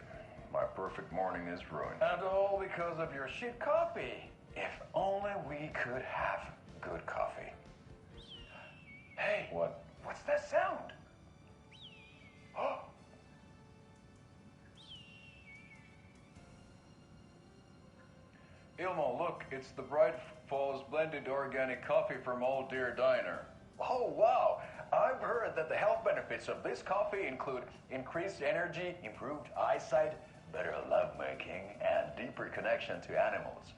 My perfect morning is ruined. And all because of your shit coffee. If only we could have good coffee. Hey. What? What's that sound? Oh. Ilmo, look, it's the Bright Falls blended organic coffee from Old Deer Diner. Oh, wow. I've heard that the health benefits of this coffee include increased energy, improved eyesight, better lovemaking, and deeper connection to animals.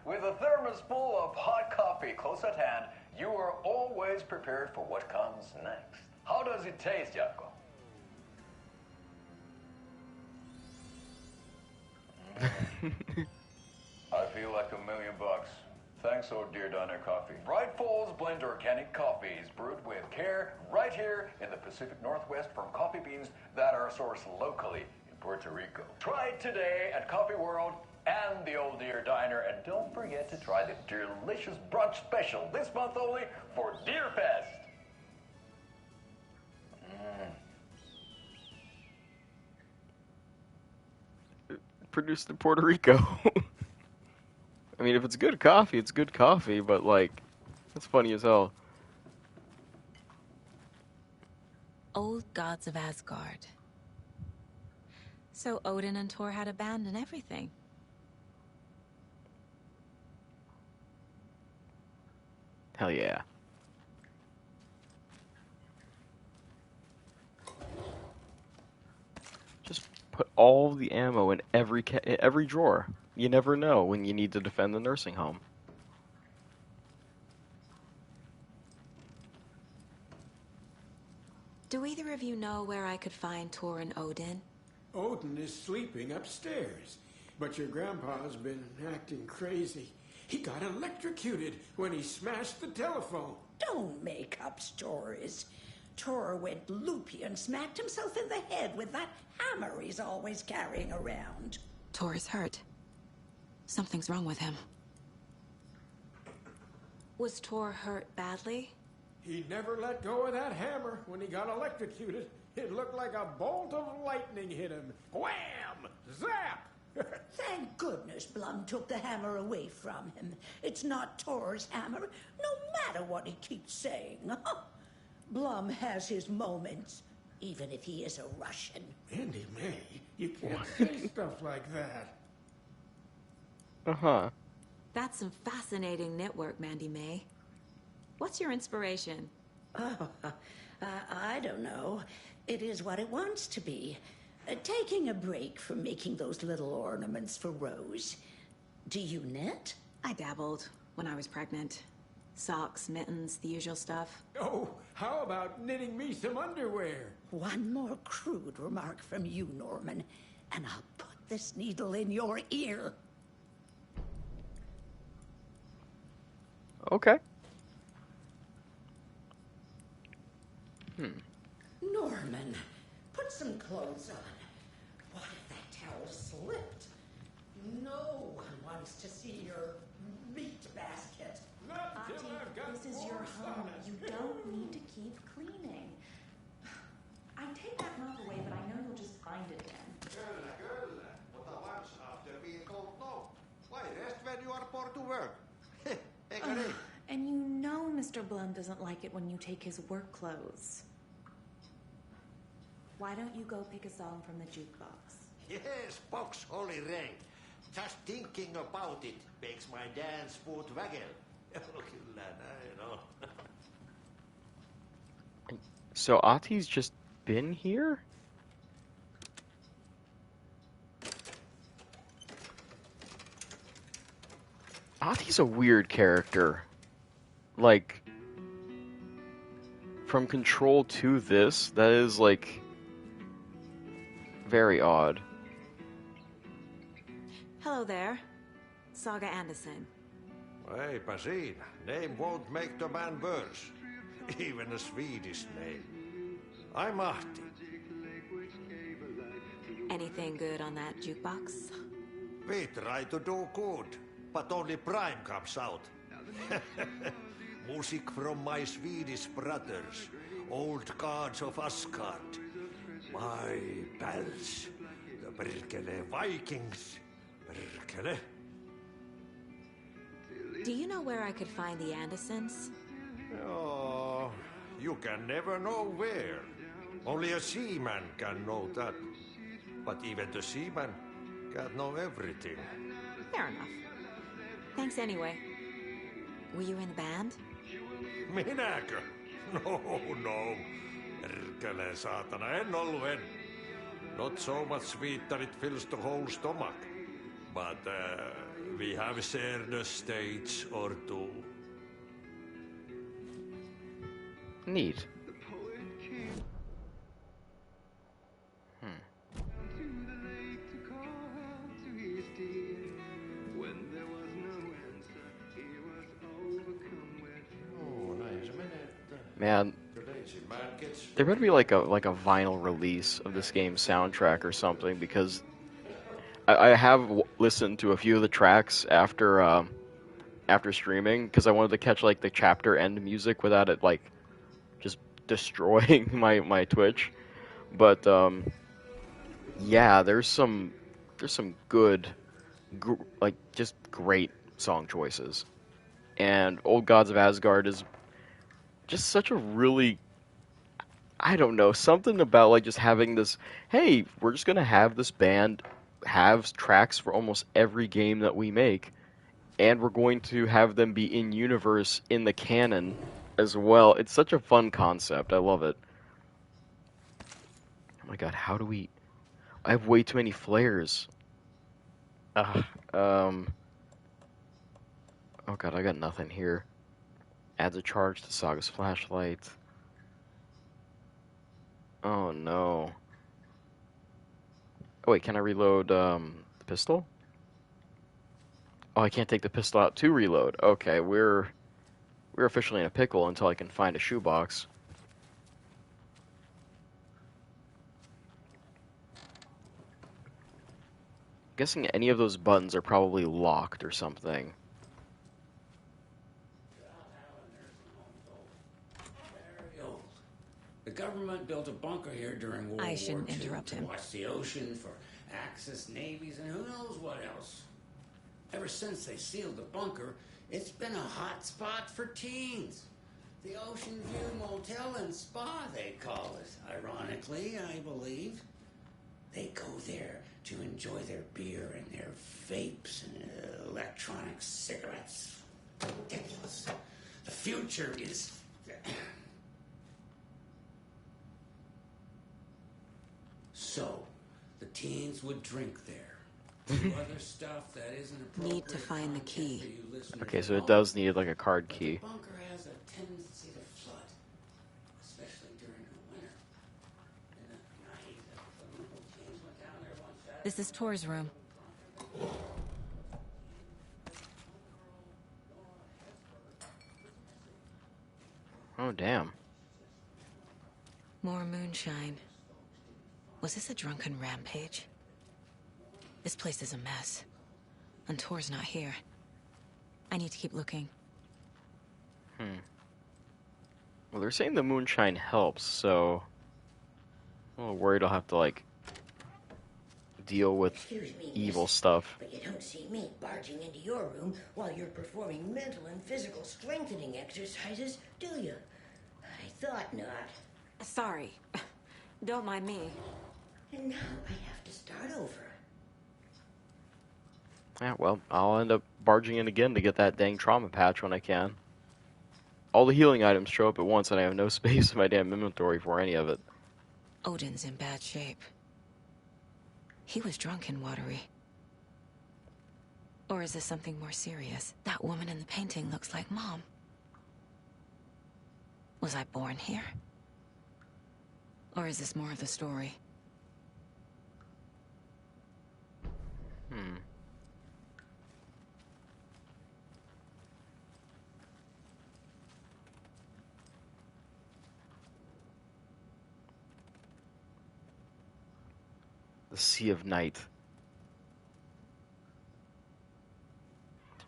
With a thermos full of hot coffee close at hand, you are always prepared for what comes next. How does it taste, Jaakko? I feel like $1,000,000. Thanks, Oh Dear Diner Coffee. Bright Falls Blend Organic Coffee is brewed with care right here in the Pacific Northwest from coffee beans that are sourced locally in Puerto Rico. Try it today at Coffee World and the Old Deer Diner, and don't forget to try the delicious brunch special this month only for Deer Fest. Produced in Puerto Rico. I mean, if it's good coffee, it's good coffee, but like, that's funny as hell. Old gods of Asgard. So Odin and Thor had a band and everything. Hell yeah. Just put all the ammo in every drawer. You never know when you need to defend the nursing home. Do either of you know where I could find Thor and Odin? Odin is sleeping upstairs, but your grandpa's been acting crazy. He got electrocuted when he smashed the telephone. Don't make up stories. Tor went loopy and smacked himself in the head with that hammer he's always carrying around. Thor is hurt. Something's wrong with him. Was Thor hurt badly? He never let go of that hammer when he got electrocuted. It looked like a bolt of lightning hit him. Wham! Zap! Thank goodness Blum took the hammer away from him. It's not Tor's hammer, no matter what he keeps saying. Blum has his moments, even if he is a Russian. Andy May, you can't say stuff like that. Uh-huh. That's some fascinating knitwork, Mandy May. What's your inspiration? I don't know. It is what it wants to be. Taking a break from making those little ornaments for Rose. Do you knit? I dabbled when I was pregnant. Socks, mittens, the usual stuff. Oh, how about knitting me some underwear? One more crude remark from you, Norman, and I'll put this needle in your ear. Okay. Norman, put some clothes on. What if that towel slipped? No one wants to see your meat basket. Not till I've got This is more your home. socks. You don't need to keep cleaning. I take that mop away, but I know you'll just find it again. Kyllä. Mutta once after being told no. Why rest when you are born to work? Eikö niin? And you know Mr. Blum doesn't like it when you take his work clothes. Why don't you go pick a song from the jukebox? Yes, box holy rain. Just thinking about it makes my dance foot waggle. Kyllä näin on. So Ati's just been here? Ati's a weird character. Like, from Control to this, that is, like, very odd. Hello there. Saga Anderson. Eipä siinä. Name won't make the man worse. Even a Swedish name. I'm Ahti. Anything good on that jukebox? We try to do good, but only Prime comes out. Music from my Swedish brothers, old gods of Asgard. My pals, the Perkele Vikings. Perkele. Do you know where I could find the Andersons? Oh, you can never know where. Only a seaman can know that. But even the seaman can't know everything. Fair enough. Thanks anyway. Were you in the band? Minäkö? No, no. Perkele saatana, en ollut en. Not so much sweet that it fills the whole stomach. But we have shared a stage or two. Neat. Man, there better be like a vinyl release of this game's soundtrack or something, because I have listened to a few of the tracks after streaming, because I wanted to catch like the chapter end music without it like just destroying my Twitch. But yeah, there's some good like just great song choices, and Old Gods of Asgard is just such a really, I don't know, something about like just having this, hey, we're just gonna have this band have tracks for almost every game that we make, and we're going to have them be in universe in the canon as well. It's such a fun concept. I love it. Oh my god, how do we? I have way too many flares. Ugh. Oh god, I got nothing here. Adds a charge to Saga's flashlight. Oh no. Oh wait, can I reload the pistol? Oh, I can't take the pistol out to reload. Okay, we're officially in a pickle until I can find a shoebox. Guessing any of those buttons are probably locked or something. The government built a bunker here during World War II I shouldn't interrupt to him. watch the ocean for Axis navies and who knows what else. Ever since they sealed the bunker, it's been a hot spot for teens. The Ocean View Motel and Spa, they call it. Ironically, I believe. They go there to enjoy their beer and their vapes and electronic cigarettes. Ridiculous. The future is... So, the teens would drink there. Do other stuff that isn't appropriate. Need to find the key. For you listeners Okay, so at it home. does need like a card But key. the bunker has a tendency to flood, especially during the winter. In the night, the local teens went down there one Saturday. This is Tor's room. Oh damn. More moonshine. Was this a drunken rampage? This place is a mess. And Tor's not here. I need to keep looking. Well, they're saying the moonshine helps, so I'm a little worried I'll have to like deal with Excuse me, evil miss, stuff. but you don't see me barging into your room while you're performing mental and physical strengthening exercises, do you? I thought not. Sorry. Don't mind me. And now I have to start over. Yeah, well, I'll end up barging in again to get that dang trauma patch when I can. All the healing items show up at once, and I have no space in my damn inventory for any of it. Odin's in bad shape. He was drunk and watery. Or is this something more serious? That woman in the painting looks like Mom. Was I born here? Or is this more of the story? The Sea of Night.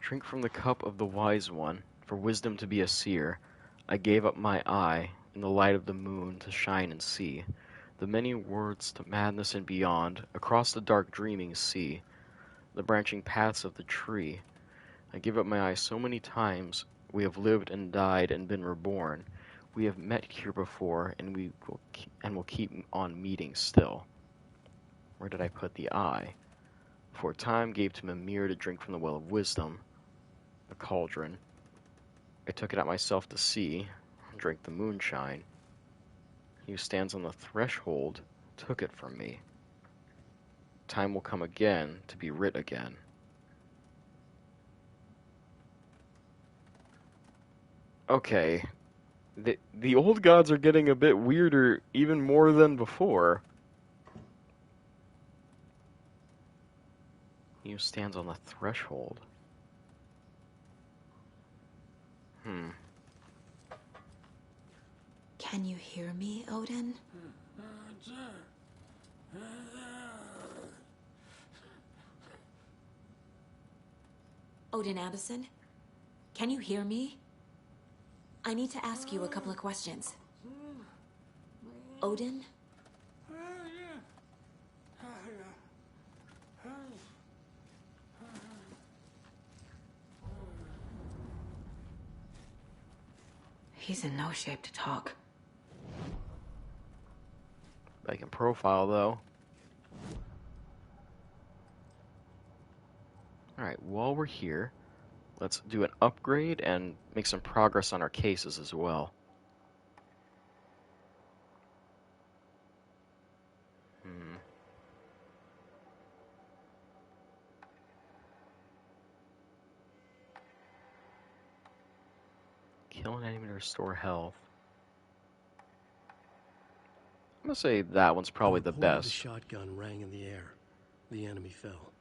Drink from the cup of the wise one, for wisdom to be a seer. I gave up my eye in the light of the moon to shine and see the many words to madness and beyond, across the dark dreaming sea, the branching paths of the tree. I give up my eye so many times. We have lived and died and been reborn. We have met here before, and will keep on meeting still. Where did I put the eye? For time gave to Mimir to drink from the well of wisdom, the cauldron. I took it out myself to see, drank the moonshine. He who stands on the threshold took it from me. Time will come again to be writ again. Okay, the old gods are getting a bit weirder, even more than before. He who stands on the threshold. Can you hear me, Odin? Odin Abison? Can you hear me? I need to ask you a couple of questions. Odin? He's in no shape to talk. I can profile, though. Alright, while we're here, let's do an upgrade and make some progress on our cases as well. Kill an enemy to restore health. I'm gonna say that one's probably the report of best. The shotgun rang in the air. The enemy fell.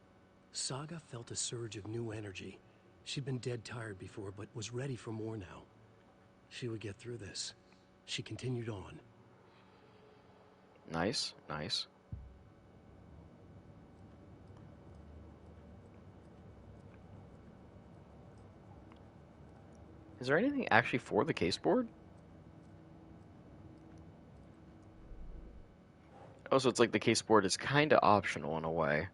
Saga felt a surge of new energy. She'd been dead tired before, but was ready for more now. She would get through this. She continued on. Nice, nice. Is there anything actually for the case board? Oh, so it's like the case board is kind of optional in a way.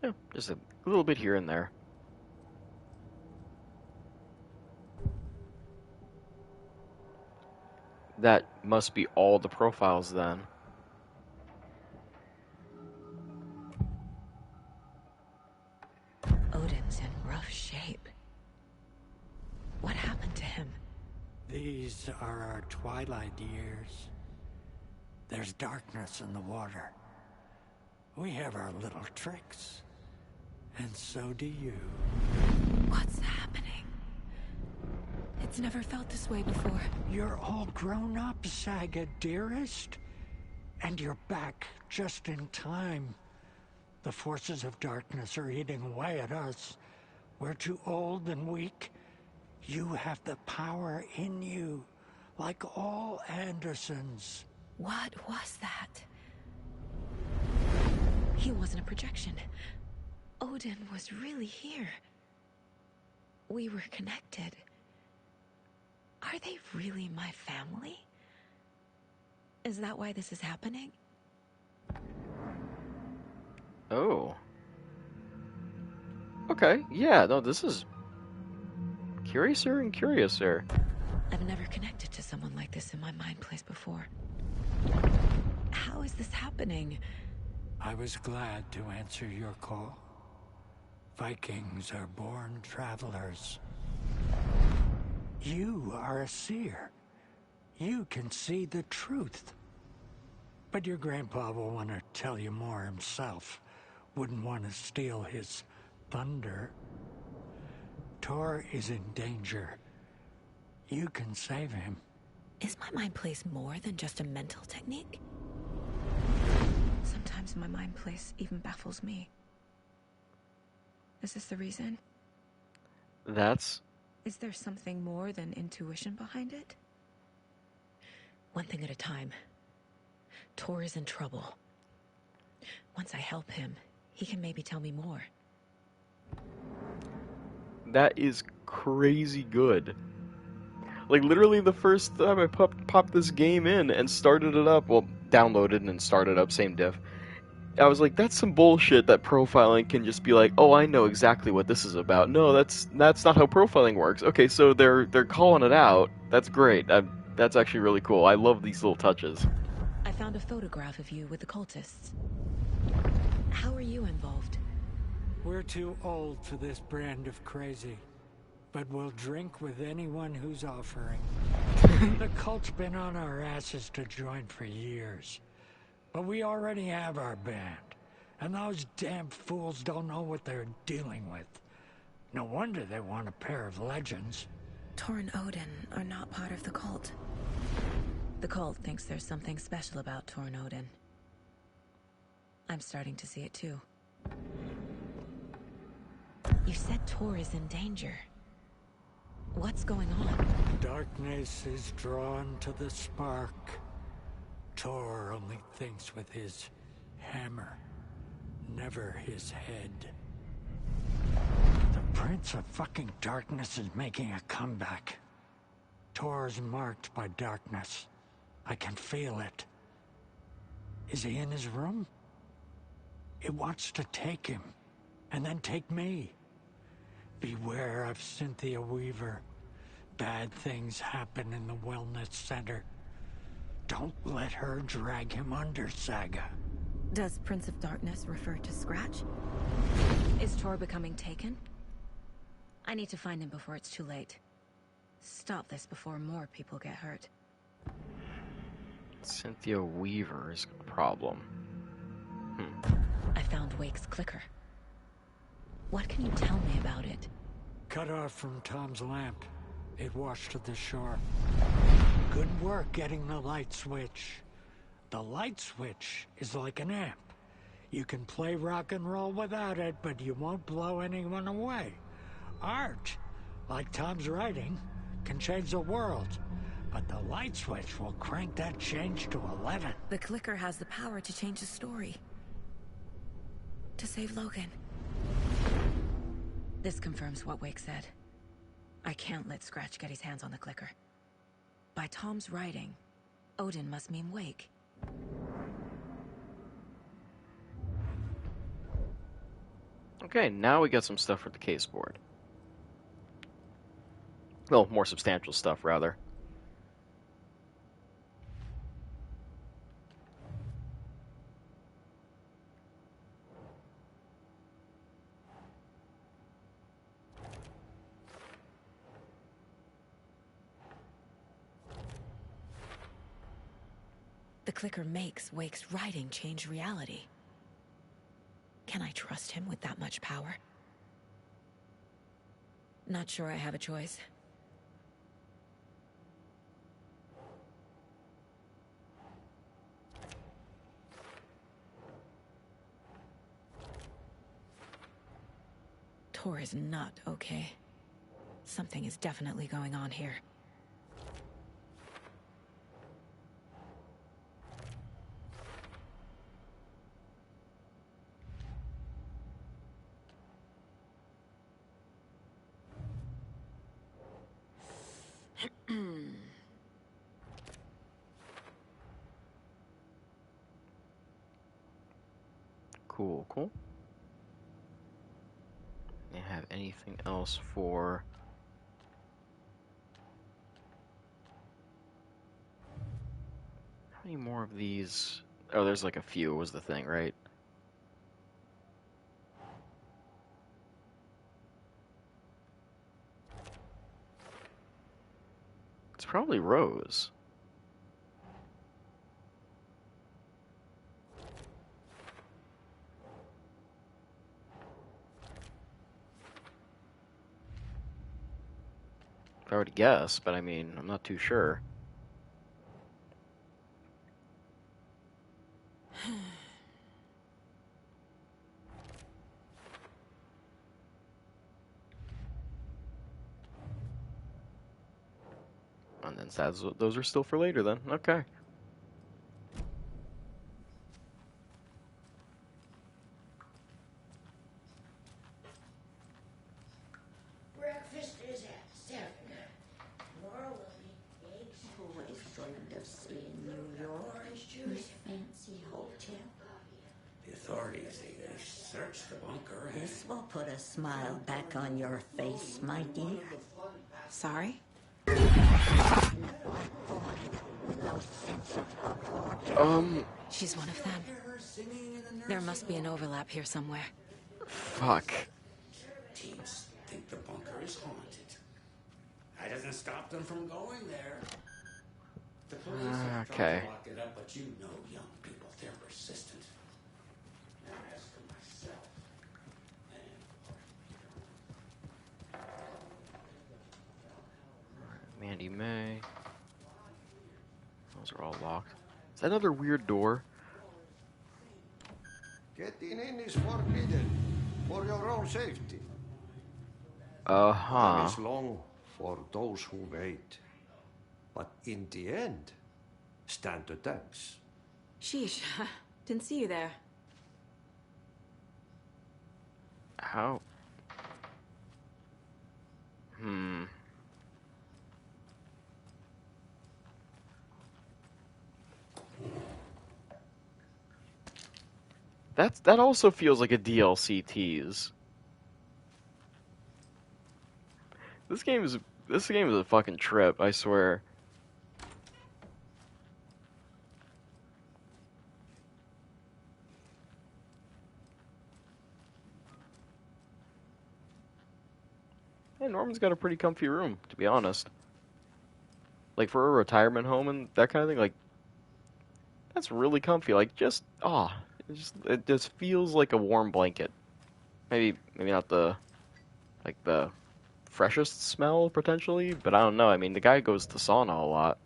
Yeah, just a little bit here and there. That must be all the profiles then. Odin's in rough shape. What happened to him? These are our twilight years. There's darkness in the water. We have our little tricks. And so do you. What's happening? It's never felt this way before. You're all grown up, Saga, dearest. And you're back just in time. The forces of darkness are eating away at us. We're too old and weak. You have the power in you, like all Andersons. What was that? He wasn't a projection. Odin was really here. We were connected. Are they really my family? Is that why this is happening? Oh. Okay, yeah, no, this is curiouser and curiouser. I've never connected to someone like this in my mind place before. How is this happening? I was glad to answer your call. Vikings are born travelers. You are a seer. You can see the truth. But your grandpa will want to tell you more himself. Wouldn't want to steal his thunder. Tor is in danger. You can save him. Is my mind place more than just a mental technique? Sometimes my mind place even baffles me. Is this the reason? That's... Is there something more than intuition behind it? One thing at a time. Tor is in trouble. Once I help him, he can maybe tell me more. That is crazy good. Like, literally the first time I popped this game in and started it up, well, downloaded and started up, same diff, I was like, that's some bullshit that profiling can just be like, oh, I know exactly what this is about. No, that's not how profiling works. Okay, so they're calling it out. That's great. That's actually really cool. I love these little touches. I found a photograph of you with the cultists. How are you involved? We're too old for this brand of crazy. But we'll drink with anyone who's offering. The cult's been on our asses to join for years. But we already have our band. And those damn fools don't know what they're dealing with. No wonder they want a pair of legends. Tor and Odin are not part of the cult. The cult thinks there's something special about Tor and Odin. I'm starting to see it too. You said Tor is in danger. What's going on? Darkness is drawn to the spark. Tor only thinks with his hammer, never his head. The Prince of fucking Darkness is making a comeback. Tor's marked by darkness. I can feel it. Is he in his room? It wants to take him, and then take me. Beware of Cynthia Weaver. Bad things happen in the wellness center. Don't let her drag him under, Saga. Does Prince of Darkness refer to Scratch? Is Tor becoming taken? I need to find him before it's too late. Stop this before more people get hurt. Cynthia Weaver's problem. I found Wake's clicker. What can you tell me about it? Cut off from Tom's lamp. It washed to the shore. Good work getting the light switch. The light switch is like an amp. You can play rock and roll without it, but you won't blow anyone away. Art, like Tom's writing, can change the world. But the light switch will crank that change to 11. The clicker has the power to change the story. To save Logan. This confirms what Wake said. I can't let Scratch get his hands on the clicker. By Tom's writing, Odin must mean Wake. Okay, now we got some stuff for the case board. Well, more substantial stuff, rather. The clicker makes Wake's writing change reality. Can I trust him with that much power? Not sure I have a choice. Tor is not okay. Something is definitely going on here. Cool, cool. Do you have anything else for... How many more of these? Oh, there's like a few was the thing, right? It's probably Rose. If I were to guess, but I mean, I'm not too sure. And then those are still for later then. Okay. Breakfast is at 7. Tomorrow will be eggs. Always dreamed of seeing New York. Orange juice. Fancy hotel. The authorities, they searched the bunker. This will put a smile back on your face, my dear. Sorry? She's one of them. There must be an overlap here somewhere. Fuck. Teens think the bunker is haunted. That doesn't stop them from going there. The police have tried Okay. to lock it up, but you know young people, they're persistent. Now as for myself, Mandy May. Those are all locked. Is that another weird door? Getting in is forbidden, for your own safety. Uh-huh. Time is long for those who wait. But in the end, stand the thanks. Sheesh. Didn't see you there. How? That also feels like a DLC tease. This game is a fucking trip, I swear. Hey, Norman's got a pretty comfy room, to be honest. Like for a retirement home and that kind of thing, like that's really comfy. Like it just feels like a warm blanket. Maybe not the freshest smell potentially, but I don't know. I mean, the guy goes to sauna a lot.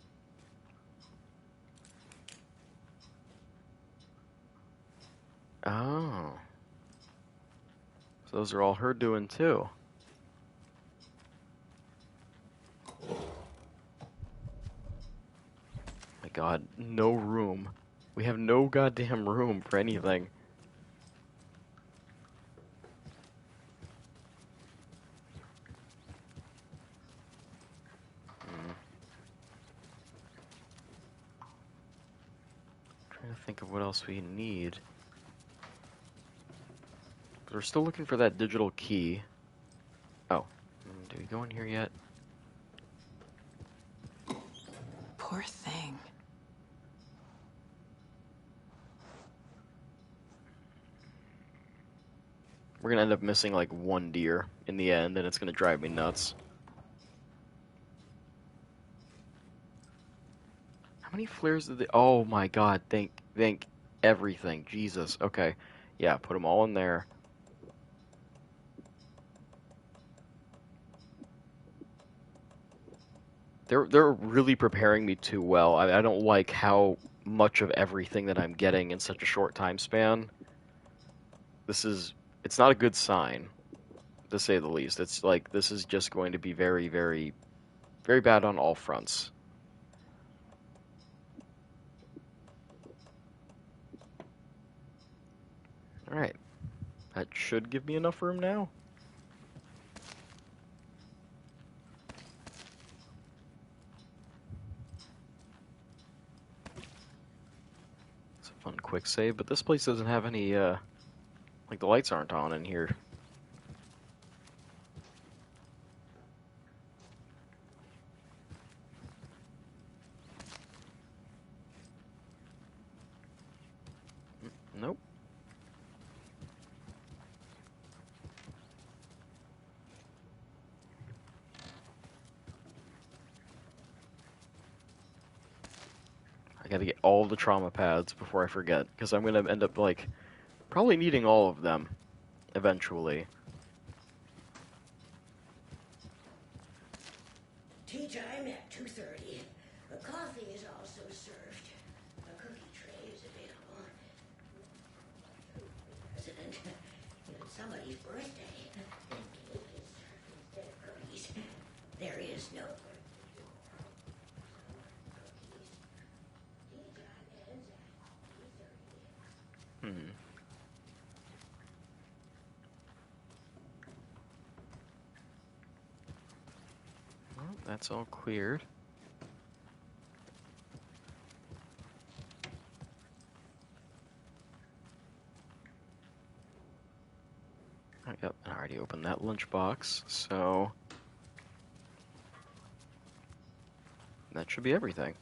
Oh. So those are all her doing too. My God, no room. We have no goddamn room for anything. Trying to think of what else we need. We're still looking for that digital key. Oh, did we go in here yet? Poor thing. We're gonna end up missing like one deer in the end, and it's gonna drive me nuts. How many flares did they... Oh my God, thank everything. Jesus. Okay. Yeah, put them all in there. They're really preparing me too well. I don't like how much of everything that I'm getting in such a short time span. It's not a good sign, to say the least. It's like, this is just going to be very, very, very bad on all fronts. Alright. That should give me enough room now. It's a fun quick save, but this place doesn't have any Like the lights aren't on in here. Nope. I gotta get all the trauma pads before I forget, because I'm gonna end up, like, probably needing all of them eventually. Tea time at 2:30. A coffee is also served. A cookie tray is available. President, it's somebody's birthday. And cake is served instead of cookies. There is no Hmm. Well, that's all cleared. Oh, yep, I already opened that lunchbox, so that should be everything.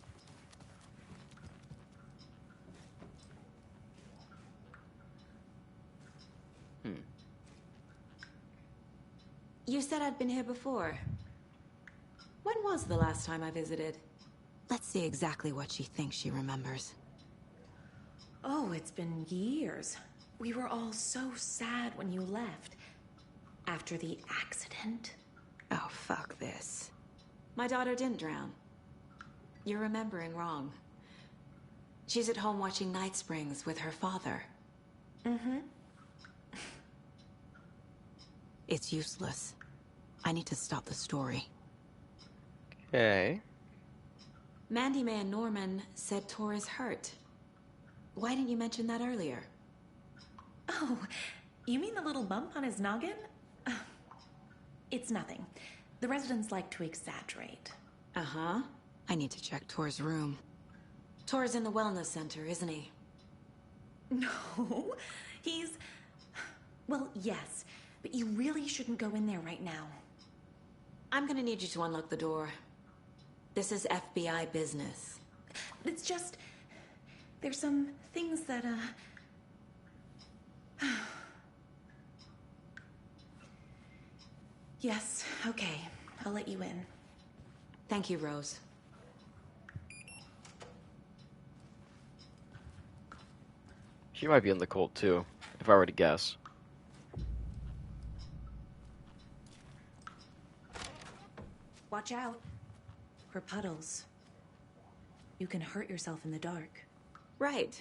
You said I'd been here before. When was the last time I visited? Let's see exactly what she thinks she remembers. Oh, it's been years. We were all so sad when you left. After the accident. Oh, fuck this. My daughter didn't drown. You're remembering wrong. She's at home watching Night Springs with her father. Mm-hmm. It's useless. I need to stop the story. Okay. Mandy May and Norman said Tor is hurt. Why didn't you mention that earlier? Oh, you mean the little bump on his noggin? It's nothing. The residents like to exaggerate. Uh-huh. I need to check Tor's room. Tor's in the wellness center, isn't he? No, he's... Well, yes, but you really shouldn't go in there right now. I'm gonna need you to unlock the door. This is FBI business. It's just... There's some things that, Yes, okay. I'll let you in. Thank you, Rose. She might be in the cult too, if I were to guess. Watch out. For puddles. You can hurt yourself in the dark. Right.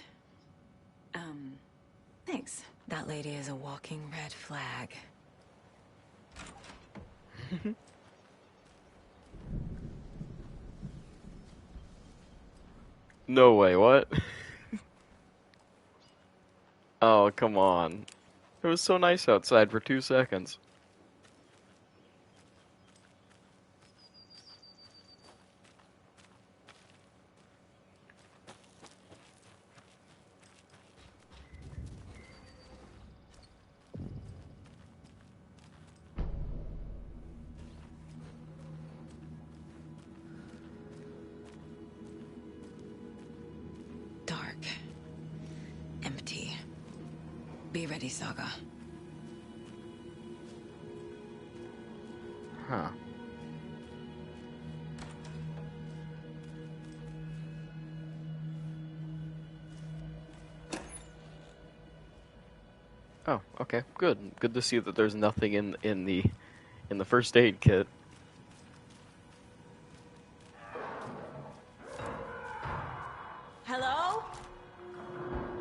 Thanks. That lady is a walking red flag. No way, what? Oh, come on. It was so nice outside for 2 seconds. Dark. Empty. Be ready, Saga. Huh. Oh, okay, good. Good to see that there's nothing in the first aid kit. Hello?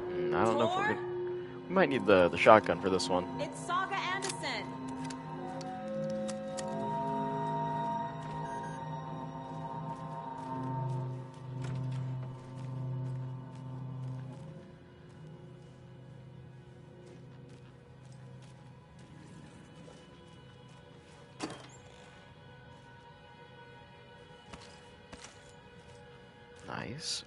I don't know if Tor? we might need the shotgun for this one. It's Saga Anderson. Nice.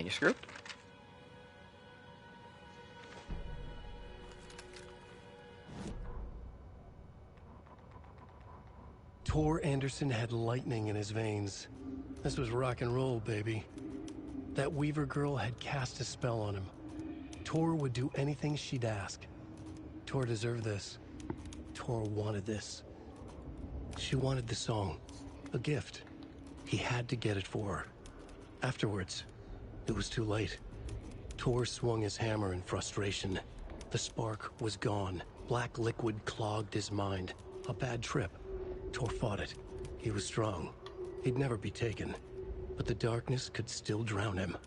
manuscript. Tor Anderson had lightning in his veins. This was rock and roll, baby. That Weaver girl had cast a spell on him. Tor would do anything she'd ask. Tor deserved this. Tor wanted this. She wanted the song. A gift. He had to get it for her. Afterwards, it was too late. Tor swung his hammer in frustration. The spark was gone. Black liquid clogged his mind. A bad trip. Tor fought it. He was strong. He'd never be taken. But the darkness could still drown him.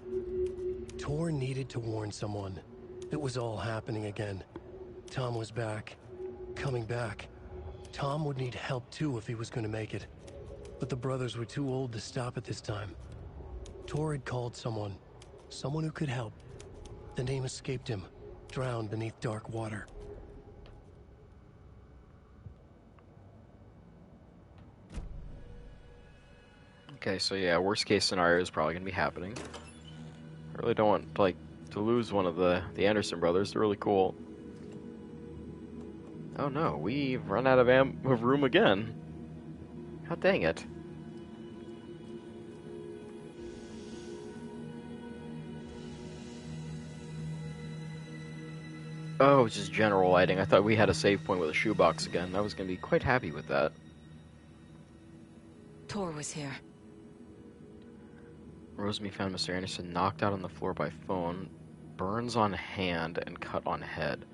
Tor needed to warn someone. It was all happening again. Tom was back. Coming back. Tom would need help too if he was going to make it. But the brothers were too old to stop it this time. Tor had called someone. Someone who could help. The name escaped him. Drowned beneath dark water. Okay, so yeah, worst case scenario is probably gonna be happening. I really don't want to lose one of the Anderson brothers. They're really cool. Oh no, we've run out of room again. God dang it. Oh, just general lighting. I thought we had a save point with a shoebox again. I was gonna be quite happy with that. Tor was here. Rosemary found Mr. Anderson knocked out on the floor by phone, burns on hand and cut on head.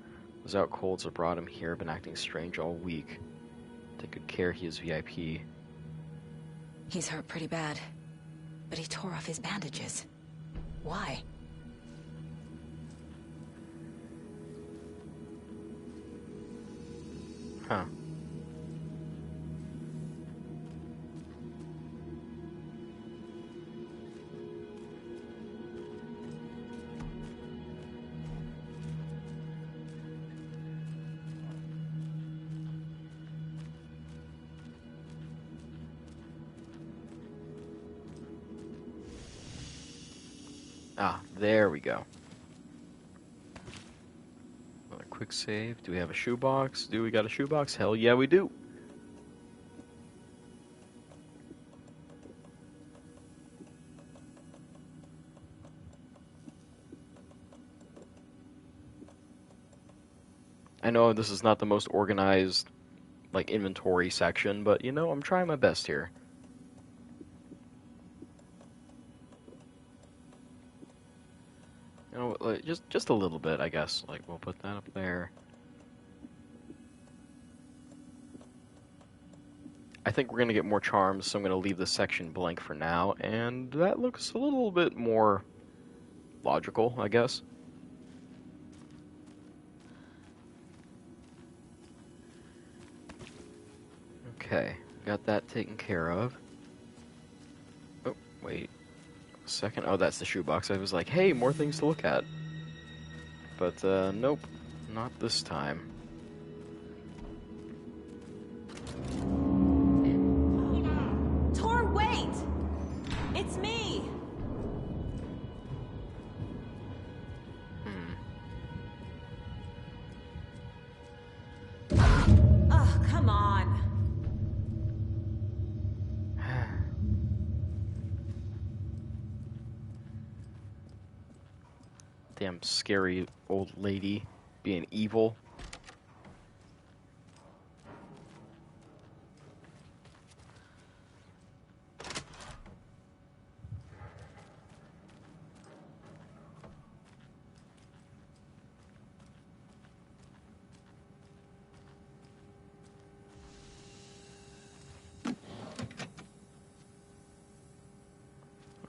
Was out cold, so brought him here, been acting strange all week. Take good care, he is VIP. He's hurt pretty bad, but he tore off his bandages. Why? Huh. Ah, there we go. Another quick save. Do we have a shoebox? Do we got a shoebox? Hell yeah, we do. I know this is not the most organized, inventory section, but, I'm trying my best here. Just a little bit, I guess. We'll put that up there. I think we're going to get more charms, so I'm going to leave this section blank for now, and that looks a little bit more logical, I guess. Okay, got that taken care of. Oh, wait a second. Oh, that's the shoebox. I was like, hey, more things to look at. But, nope, not this time. Tor, wait! It's me! Oh, come on. Damn scary old lady being evil.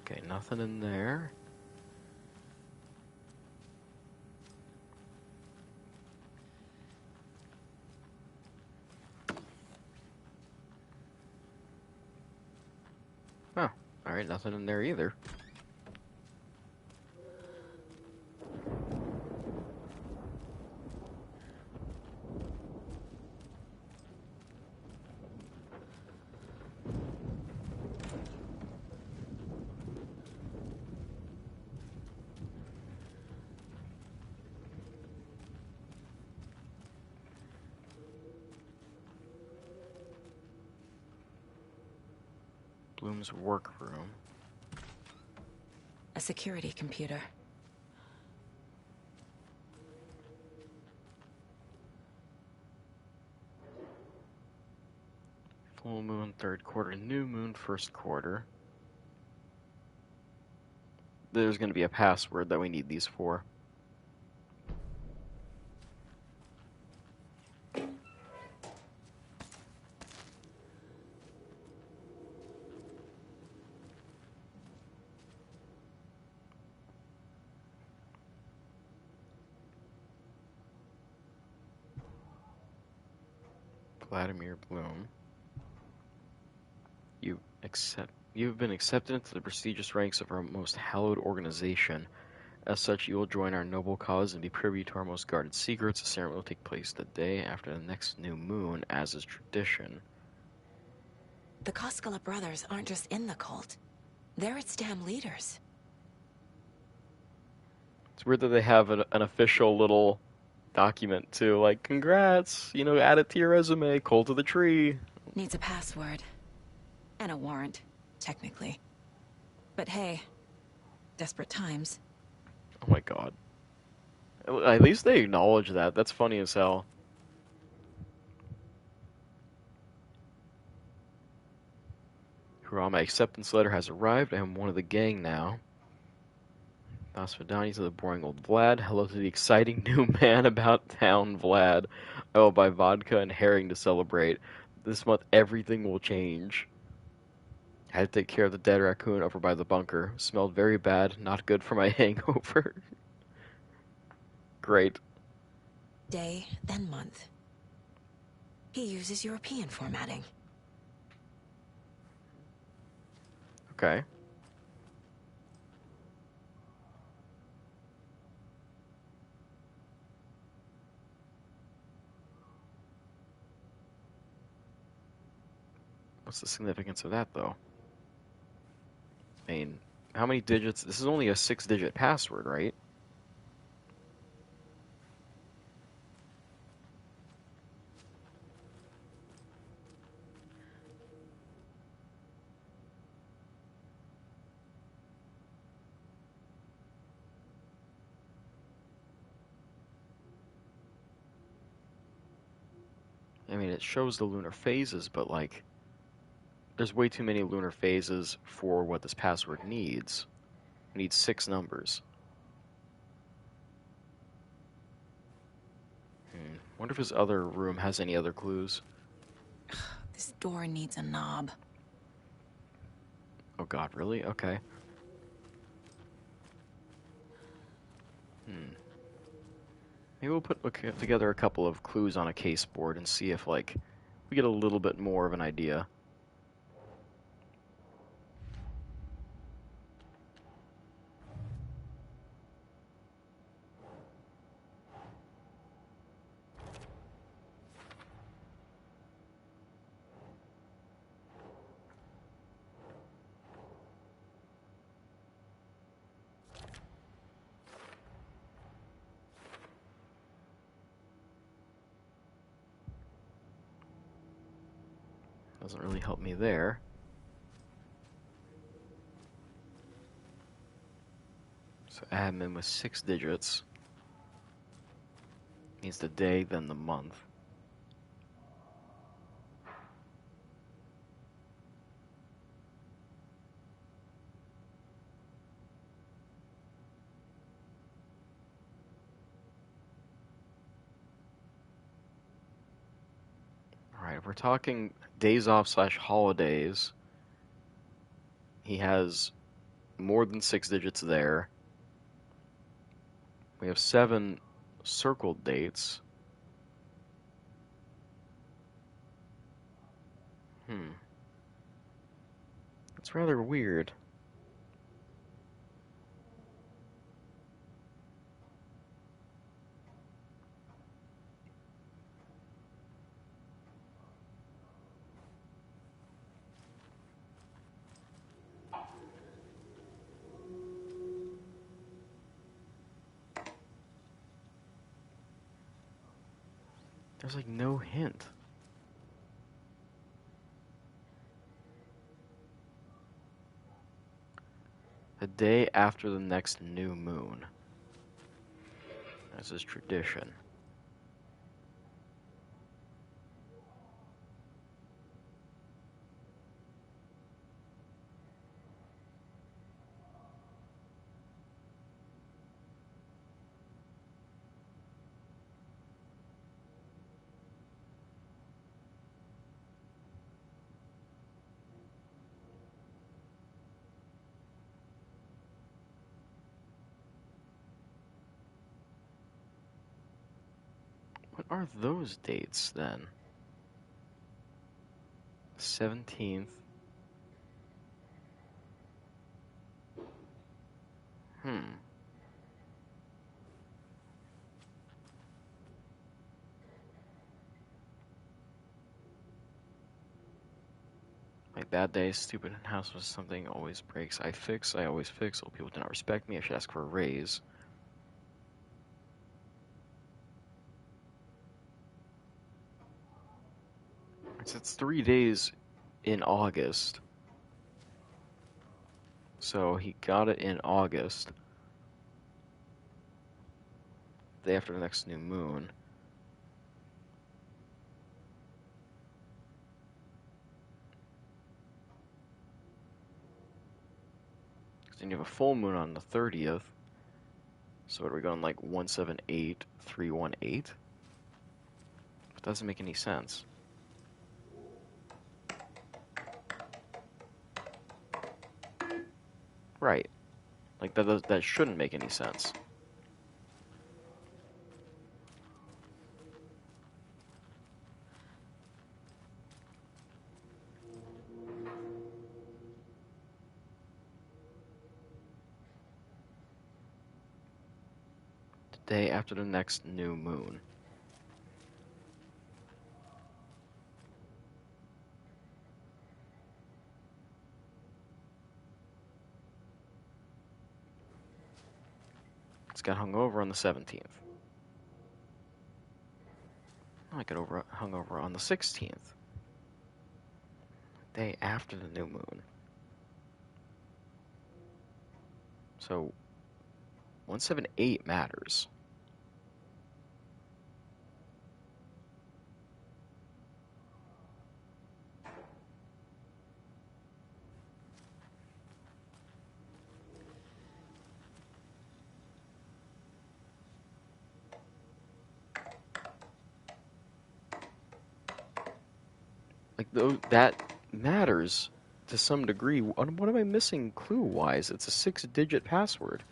Okay, nothing in there. Oh, alright, nothing in there either. Bloom's workroom. A security computer. Full moon, third quarter. New moon, first quarter. There's going to be a password that we need these for. Vladimir Bloom. You've been accepted into the prestigious ranks of our most hallowed organization. As such, you will join our noble cause and be privy to our most guarded secrets. The ceremony will take place the day after the next new moon, as is tradition. The Koskela brothers aren't just in the cult. They're its damn leaders. It's weird that they have an official little document too, like, congrats, add it to your resume, cult of the tree. Needs a password. And a warrant, technically. But hey, desperate times. Oh my god. At least they acknowledge that. That's funny as hell. Hurrah, my acceptance letter has arrived. I am one of the gang now. Vasvidani to the boring old Vlad. Hello to the exciting new man about town, Vlad. I will buy vodka and herring to celebrate. This month, everything will change. I had to take care of the dead raccoon over by the bunker. Smelled very bad. Not good for my hangover. Great. Day, then month. He uses European formatting. Okay. What's the significance of that, though? I mean, how many digits? This is only a 6-digit password, right? I mean, it shows the lunar phases, but, like, there's way too many lunar phases for what this password needs. It needs 6 numbers. Wonder if his other room has any other clues. This door needs a knob. Oh god, really? Okay. Maybe we'll put together a couple of clues on a case board and see if, like, we get a little bit more of an idea. Doesn't really help me there. So admin with 6 digits means the day, then the month. Alright, if we're talking days off / holidays, he has more than 6 digits there. We have 7 circled dates. It's rather weird. There's like no hint. The day after the next new moon. That's his tradition. What are those dates then? 17th. My bad day, stupid house was something always breaks. I fix, I always fix. Old people do not respect me. I should ask for a raise. It's 3 days in August. So he got it in August. Day after the next new moon. Then you have a full moon on the 30th. So what are we going, like 178, 318? It doesn't make any sense. Right. Like that shouldn't make any sense. The day after the next new moon. It's got hung over on the 17th. I got hung over on the 16th. Day after the new moon. So 178 matters. Like that matters to some degree. What am I missing clue-wise? It's a 6-digit password.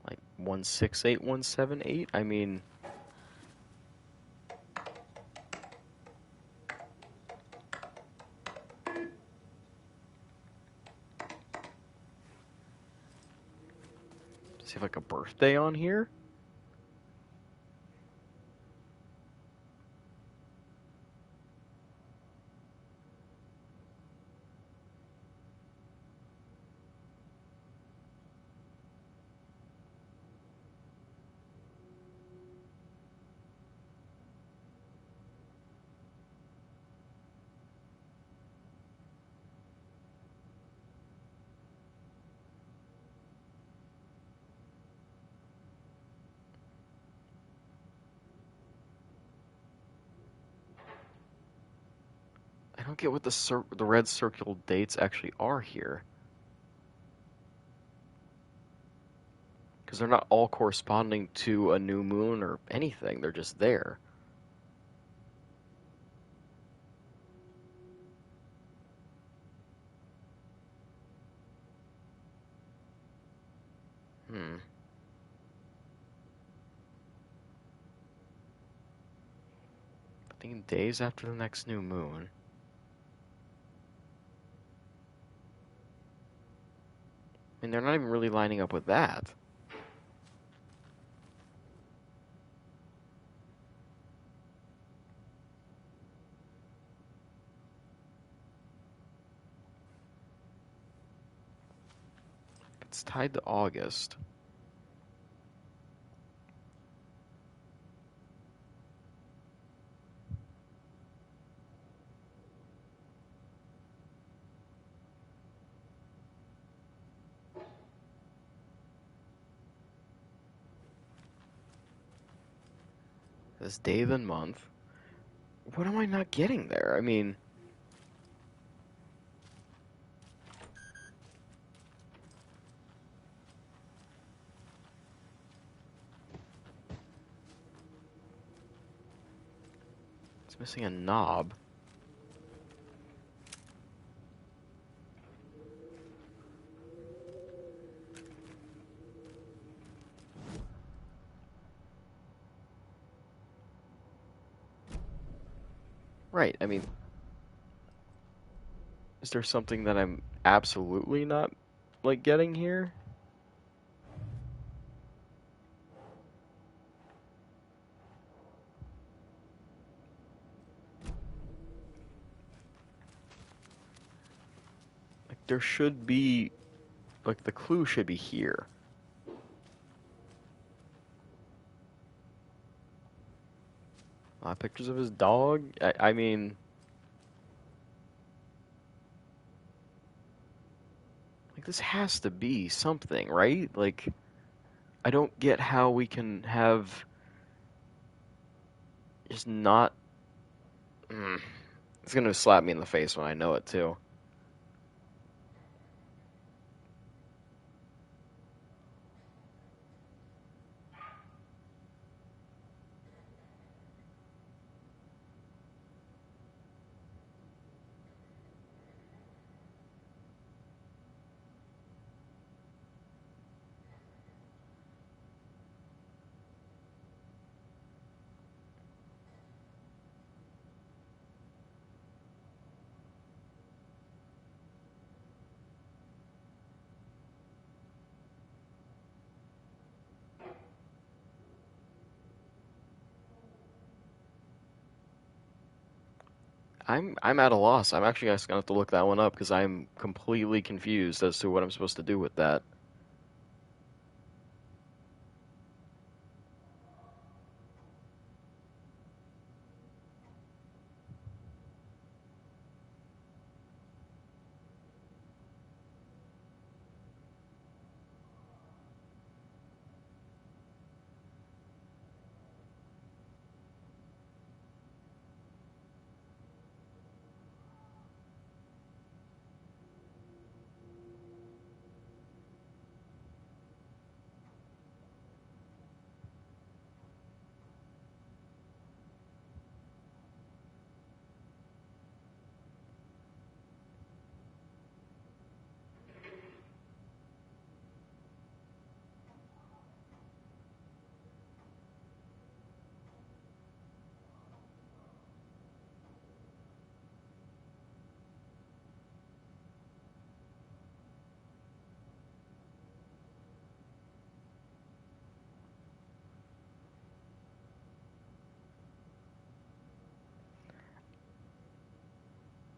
Like 168178. I mean, does he have like a birthday on here? I don't get what the red circled dates actually are here. Because they're not all corresponding to a new moon or anything. They're just there. Thinking days after the next new moon. I mean, they're not even really lining up with that. It's tied to August. This day, then month. What am I not getting there? I mean, it's missing a knob. Right, I mean, is there something that I'm absolutely not, like, getting here? Like, there should be, like, the clue should be here. Pictures of his dog? I mean... Like, this has to be something, right? Like, I don't get how we can have... Just not... It's gonna slap me in the face when I know it, too. I'm at a loss. I'm actually just gonna have to look that one up because I'm completely confused as to what I'm supposed to do with that.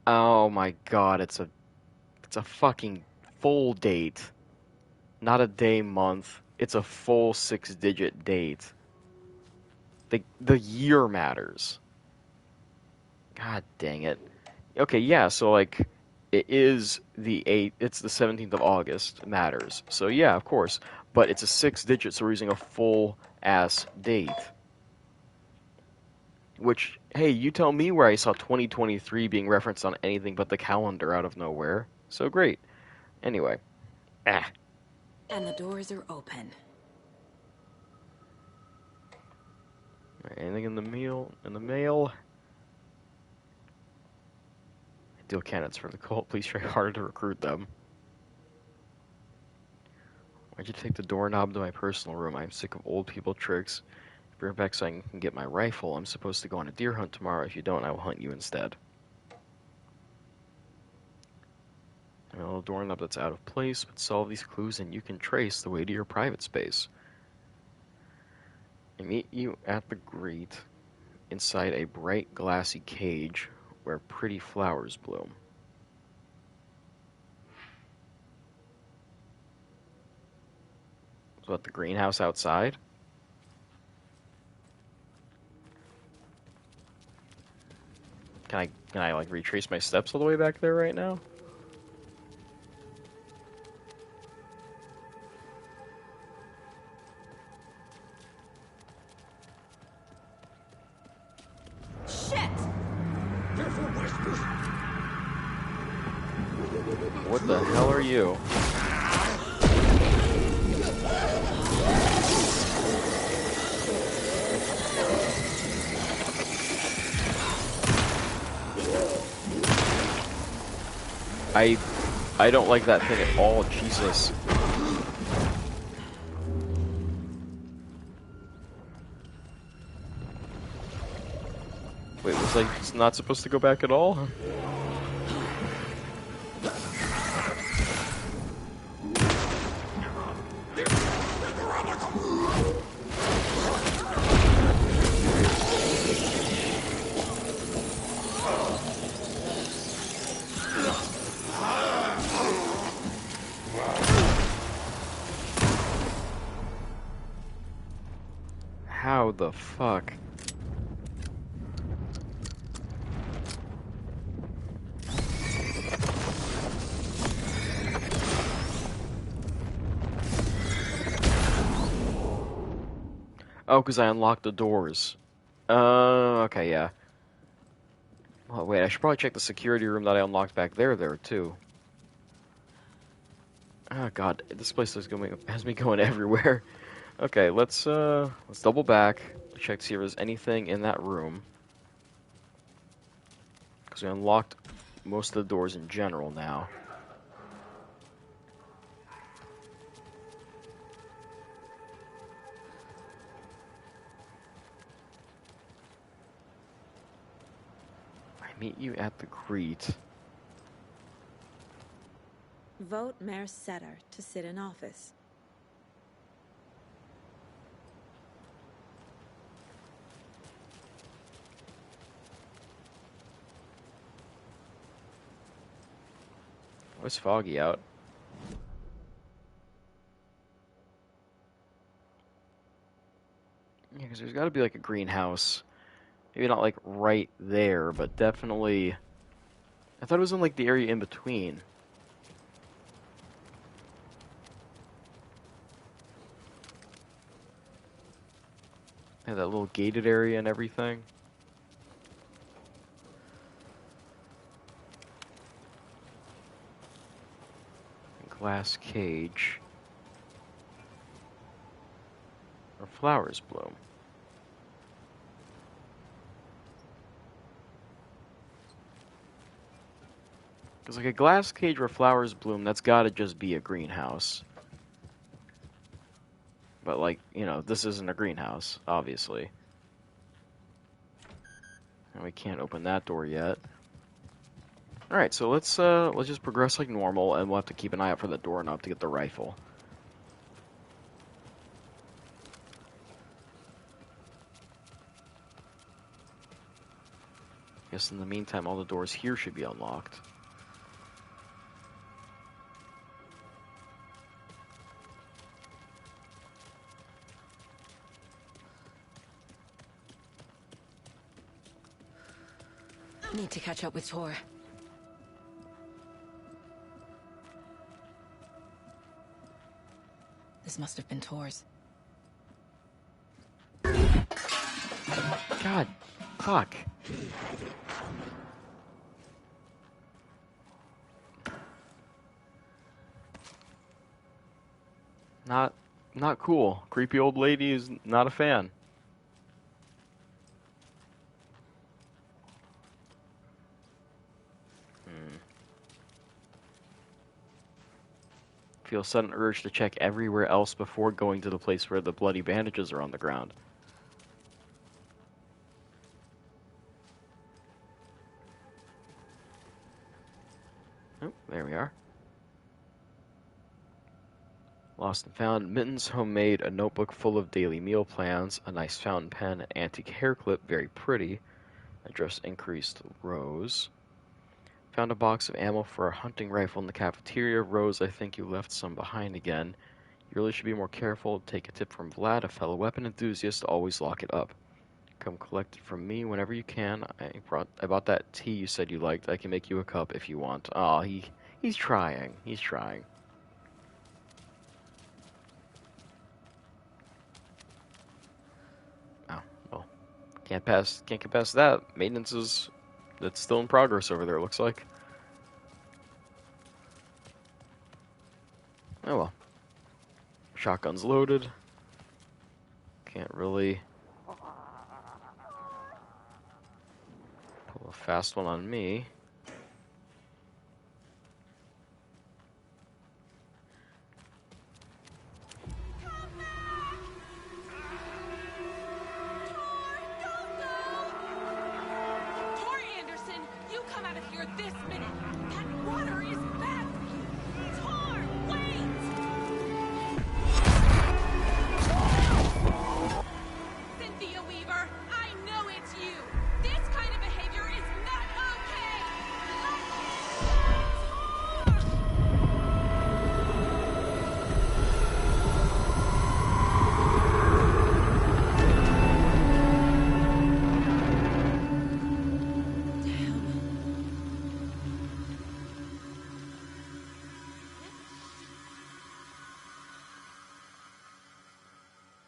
Oh my god, it's a fucking full date. Not a day month. It's a full 6-digit date. The year matters. God dang it. Okay, yeah, so like it is it's the 17th of August matters. So yeah, of course. But it's a 6-digit, so we're using a full ass date. Which, hey, you tell me where I saw 2023 being referenced on anything but the calendar out of nowhere. So great. Anyway. Ah. And the doors are open. Anything in the mail? Ideal candidates for the cult. Please try harder to recruit them. Why'd you take the doorknob to my personal room? I'm sick of old people tricks. Bring it back so I can get my rifle. I'm supposed to go on a deer hunt tomorrow. If you don't, I will hunt you instead. A little doorknob that's out of place, but solve these clues and you can trace the way to your private space. I meet you at the grate inside a bright glassy cage where pretty flowers bloom. So at the greenhouse outside? Can I like retrace my steps all the way back there right now? What the hell are you? I don't like that thing at all, Jesus. Wait, was I not supposed to go back at all? How the fuck? Oh, because I unlocked the doors. Okay, yeah. Oh, wait, I should probably check the security room that I unlocked back there, too. Oh, God, this place has me going everywhere. Okay, let's double back, check to see if there's anything in that room. Because we unlocked most of the doors in general now. I meet you at the Greet. Vote Mayor Setter to sit in office. Oh, it's foggy out. Yeah, because there's got to be like a greenhouse. Maybe not like right there, but definitely... I thought it was in like the area in between. Yeah, that little gated area and everything. Glass cage. Where flowers bloom. Because like a glass cage where flowers bloom, that's got to just be a greenhouse. But like, you know, this isn't a greenhouse, obviously. And we can't open that door yet. Alright, so let's just progress like normal, and we'll have to keep an eye out for the doorknob to get the rifle. Guess in the meantime, all the doors here should be unlocked. Need to catch up with Tor. This must have been Tor's. God, fuck. Not cool. Creepy old lady is not a fan. Feel a sudden urge to check everywhere else before going to the place where the bloody bandages are on the ground. Oh, there we are. Lost and found. Mittens homemade, a notebook full of daily meal plans, a nice fountain pen, an antique hair clip, very pretty. Address increased. Rose. Found a box of ammo for a hunting rifle in the cafeteria. Rose, I think you left some behind again. You really should be more careful. Take a tip from Vlad, a fellow weapon enthusiast. Always lock it up. Come collect it from me whenever you can. I bought that tea you said you liked. I can make you a cup if you want. Aw, he's trying. He's trying. Oh, well. Can't get past that. Maintenance is that's still in progress over there, it looks like. Oh well. Shotgun's loaded. Can't really pull a fast one on me.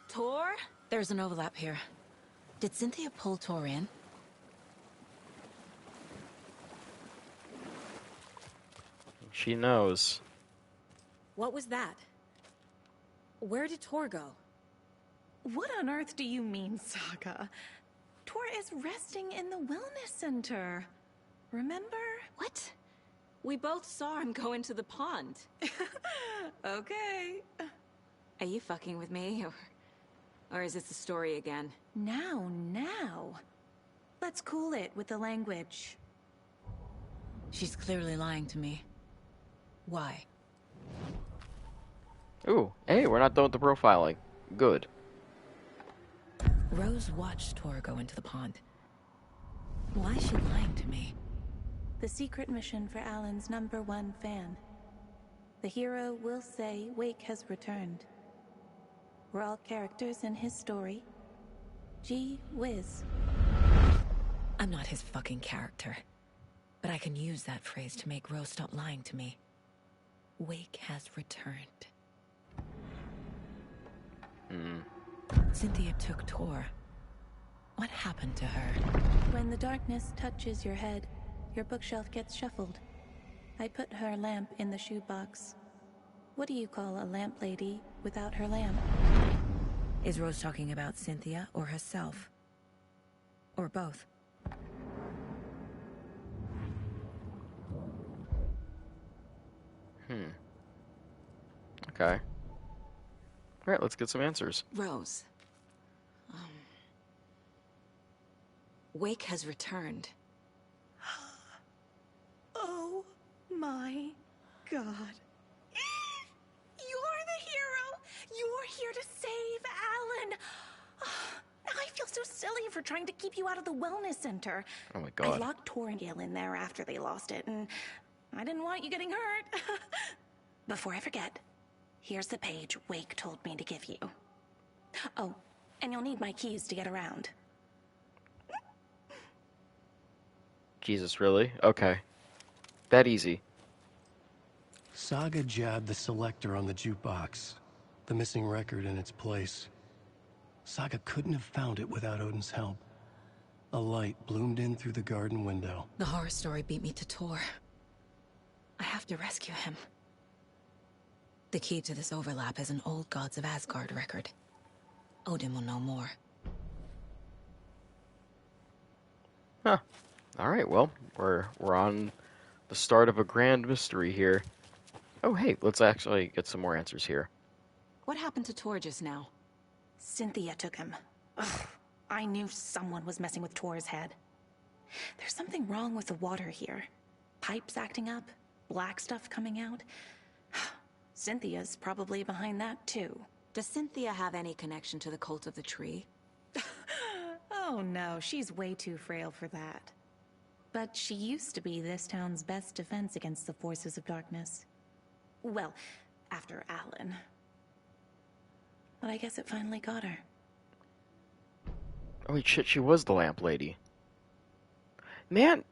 Tor? There's an overlap here. Did Cynthia pull Tor in? She knows. What was that? Where did Tor go? What on earth do you mean, Saga? Tor is resting in the wellness center. Remember? What? We both saw him go into the pond. Okay. Are you fucking with me, or is this the story again? Now. Let's cool it with the language. She's clearly lying to me. Why? Ooh, hey, we're not done with the profiling. Good. Rose watched Tor go into the pond. Why is she lying to me? The secret mission for Alan's #1 fan. The hero will say Wake has returned. We're all characters in his story. Gee whiz. I'm not his fucking character. But I can use that phrase to make Rose stop lying to me. Wake has returned. Cynthia took Tor. What happened to her? When the darkness touches your head, your bookshelf gets shuffled. I put her lamp in the shoebox. What do you call a lamp lady without her lamp? Is Rose talking about Cynthia or herself? Or both? Okay. Alright, let's get some answers. Rose. Wake has returned. Oh my God. You're the hero! You're here to save Alan! I feel so silly for trying to keep you out of the wellness center. Oh my I god. locked Tor and Gale in there after they lost it, and I didn't want you getting hurt. Before I forget, here's the page Wake told me to give you. Oh, and you'll need my keys to get around. Jesus, really? Okay. That easy. Saga jabbed the selector on the jukebox, the missing record in its place. Saga couldn't have found it without Odin's help. A light bloomed in through the garden window. The horror story beat me to Tor. I have to rescue him. The key to this overlap is an old Gods of Asgard record. Odin will know more. Huh. Alright, well, we're on the start of a grand mystery here. Oh, hey, let's actually get some more answers here. What happened to Tor just now? Cynthia took him. Ugh, I knew someone was messing with Tor's head. There's something wrong with the water here. Pipes acting up, black stuff coming out. Cynthia's probably behind that, too. Does Cynthia have any connection to the cult of the tree? Oh no, she's way too frail for that. But she used to be this town's best defense against the forces of darkness. Well, after Alan. but I guess it finally got her. Oh wait, shit, she was the lamp lady. Man,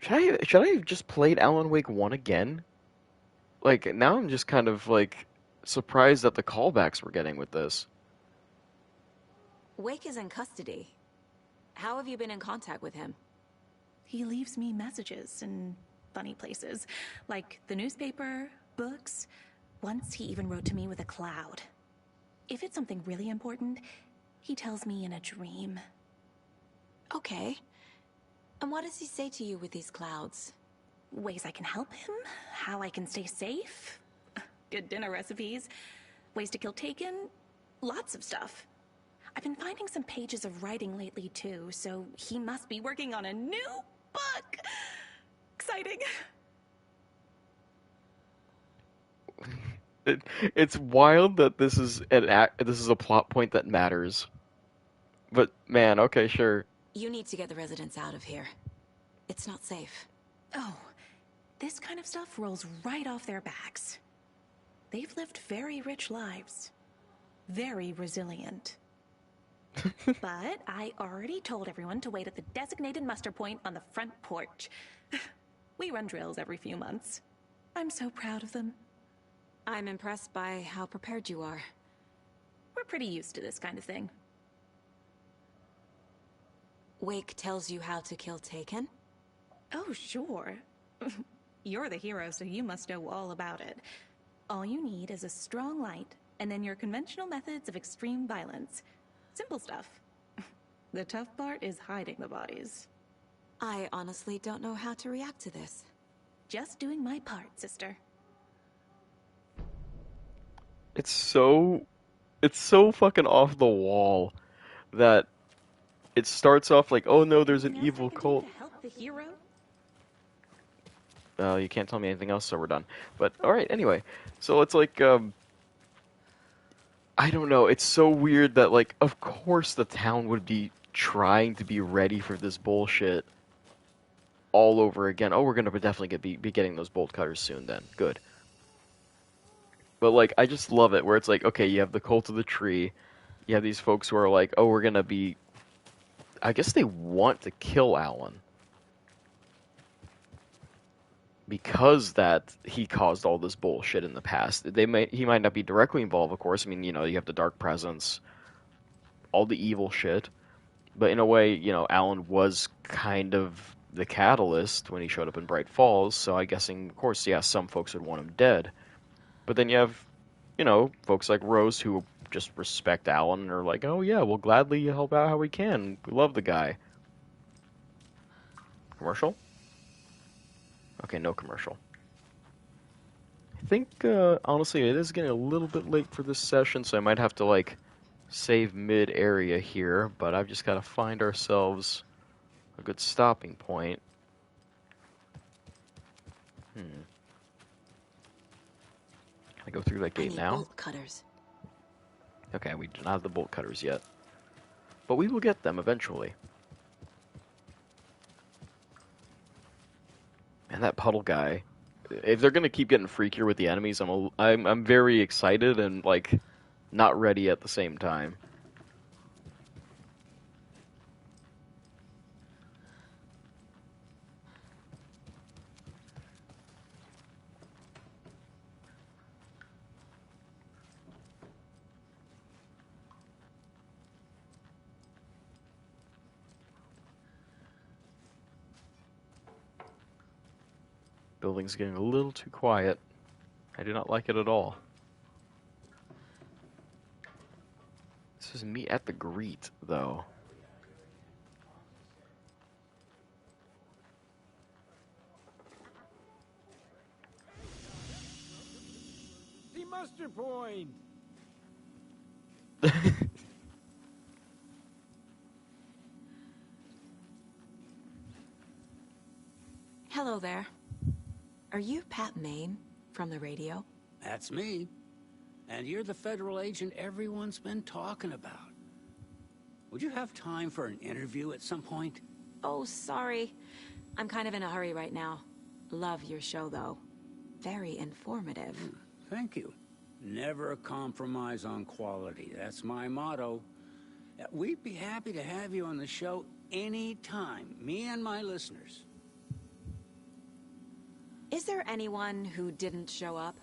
should I have just played Alan Wake 1 again? Like, now I'm just kind of, like, surprised at the callbacks we're getting with this. Wake is in custody. How have you been in contact with him? He leaves me messages in funny places, like the newspaper, books. Once he even wrote to me with a cloud. If it's something really important, he tells me in a dream. Okay. And what does he say to you with these clouds? Ways I can help him, how I can stay safe, good dinner recipes, ways to kill Taken, lots of stuff. I've been finding some pages of writing lately too, so he must be working on a new book. Exciting. It's wild that this is a plot point that matters. But man, okay, sure. You need to get the residents out of here. It's not safe. Oh, this kind of stuff rolls right off their backs. They've lived very rich lives. Very resilient. But I already told everyone to wait at the designated muster point on the front porch. We run drills every few months. I'm so proud of them. I'm impressed by how prepared you are. We're pretty used to this kind of thing. Wake tells you how to kill Taken? Oh, sure. You're the hero, so you must know all about it. All you need is a strong light, and then your conventional methods of extreme violence. Simple stuff. The tough part is hiding the bodies. I honestly don't know how to react to this. Just doing my part, sister. It's so fucking off the wall that it starts off like, oh no, there's an evil cult. To help the hero? You can't tell me anything else, so we're done. But alright, anyway. So it's like, I don't know, it's so weird that, like, of course the town would be trying to be ready for this bullshit all over again. Oh, we're gonna definitely be getting those bolt cutters soon then. Good. But, like, I just love it, where it's like, okay, you have the cult of the tree, you have these folks who are like, oh, we're gonna be... I guess they want to kill Alan. Because that he caused all this bullshit in the past. He might not be directly involved, of course. I mean, you know, you have the dark presence, all the evil shit. But in a way, you know, Alan was kind of the catalyst when he showed up in Bright Falls, so I guessing, of course, yeah, some folks would want him dead. But then you have, you know, folks like Rose who just respect Alan and are like, oh yeah, we'll gladly help out how we can. We love the guy. Commercial? Okay, no commercial. I think, honestly, it is getting a little bit late for this session, so I might have to, like, save mid-area here, but I've just got to find ourselves a good stopping point. Can I go through that gate now? Bolt cutters. Okay, we do not have the bolt cutters yet. But we will get them eventually. Man, that puddle guy. If they're gonna keep getting freakier with the enemies, I'm very excited and, like, not ready at the same time. Building's getting a little too quiet. I do not like it at all. This is me at the greet, though. The muster point! Hello there. Are you Pat Maine from the radio? That's me. And you're the federal agent everyone's been talking about. Would you have time for an interview at some point? Oh, sorry. I'm kind of in a hurry right now. Love your show, though. Very informative. Thank you. Never compromise on quality. That's my motto. We'd be happy to have you on the show anytime, me and my listeners. Is there anyone who didn't show up?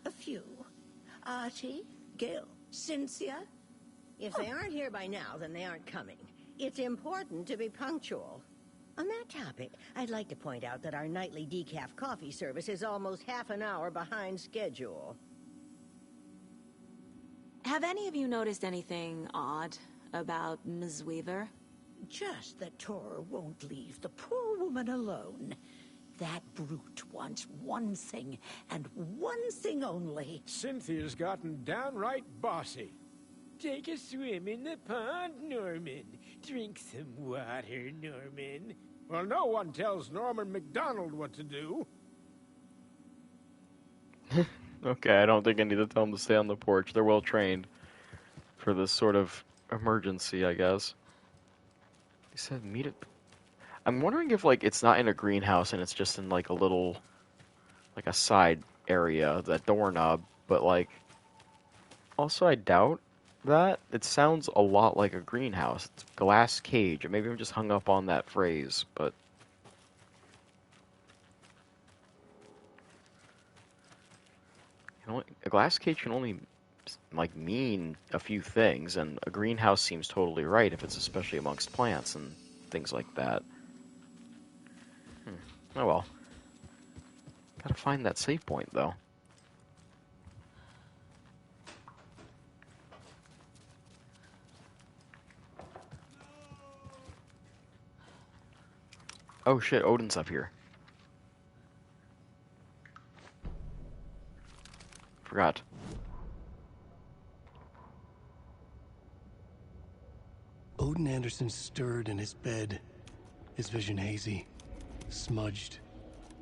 A few. Archie, Gil, Cynthia. If they aren't here by now, then they aren't coming. It's important to be punctual. On that topic, I'd like to point out that our nightly decaf coffee service is almost half an hour behind schedule. Have any of you noticed anything odd about Ms. Weaver? Just that Tor won't leave the poor woman alone. That brute wants one thing, and one thing only. Cynthia's gotten downright bossy. Take a swim in the pond, Norman. Drink some water, Norman. Well, no one tells Norman McDonald what to do. Okay, I don't think I need to tell them to stay on the porch. They're well trained for this sort of emergency, I guess. He said meet it. I'm wondering if, like, it's not in a greenhouse and it's just in, like, a little, like, a side area, that doorknob, but, like, also I doubt that. It sounds a lot like a greenhouse. It's glass cage. Maybe I'm just hung up on that phrase, but a glass cage can only, like, mean a few things, and a greenhouse seems totally right if it's especially amongst plants and things like that. Oh well. Gotta find that save point, though. Oh shit, Odin's up here. Forgot. Odin Anderson stirred in his bed, his vision hazy, smudged.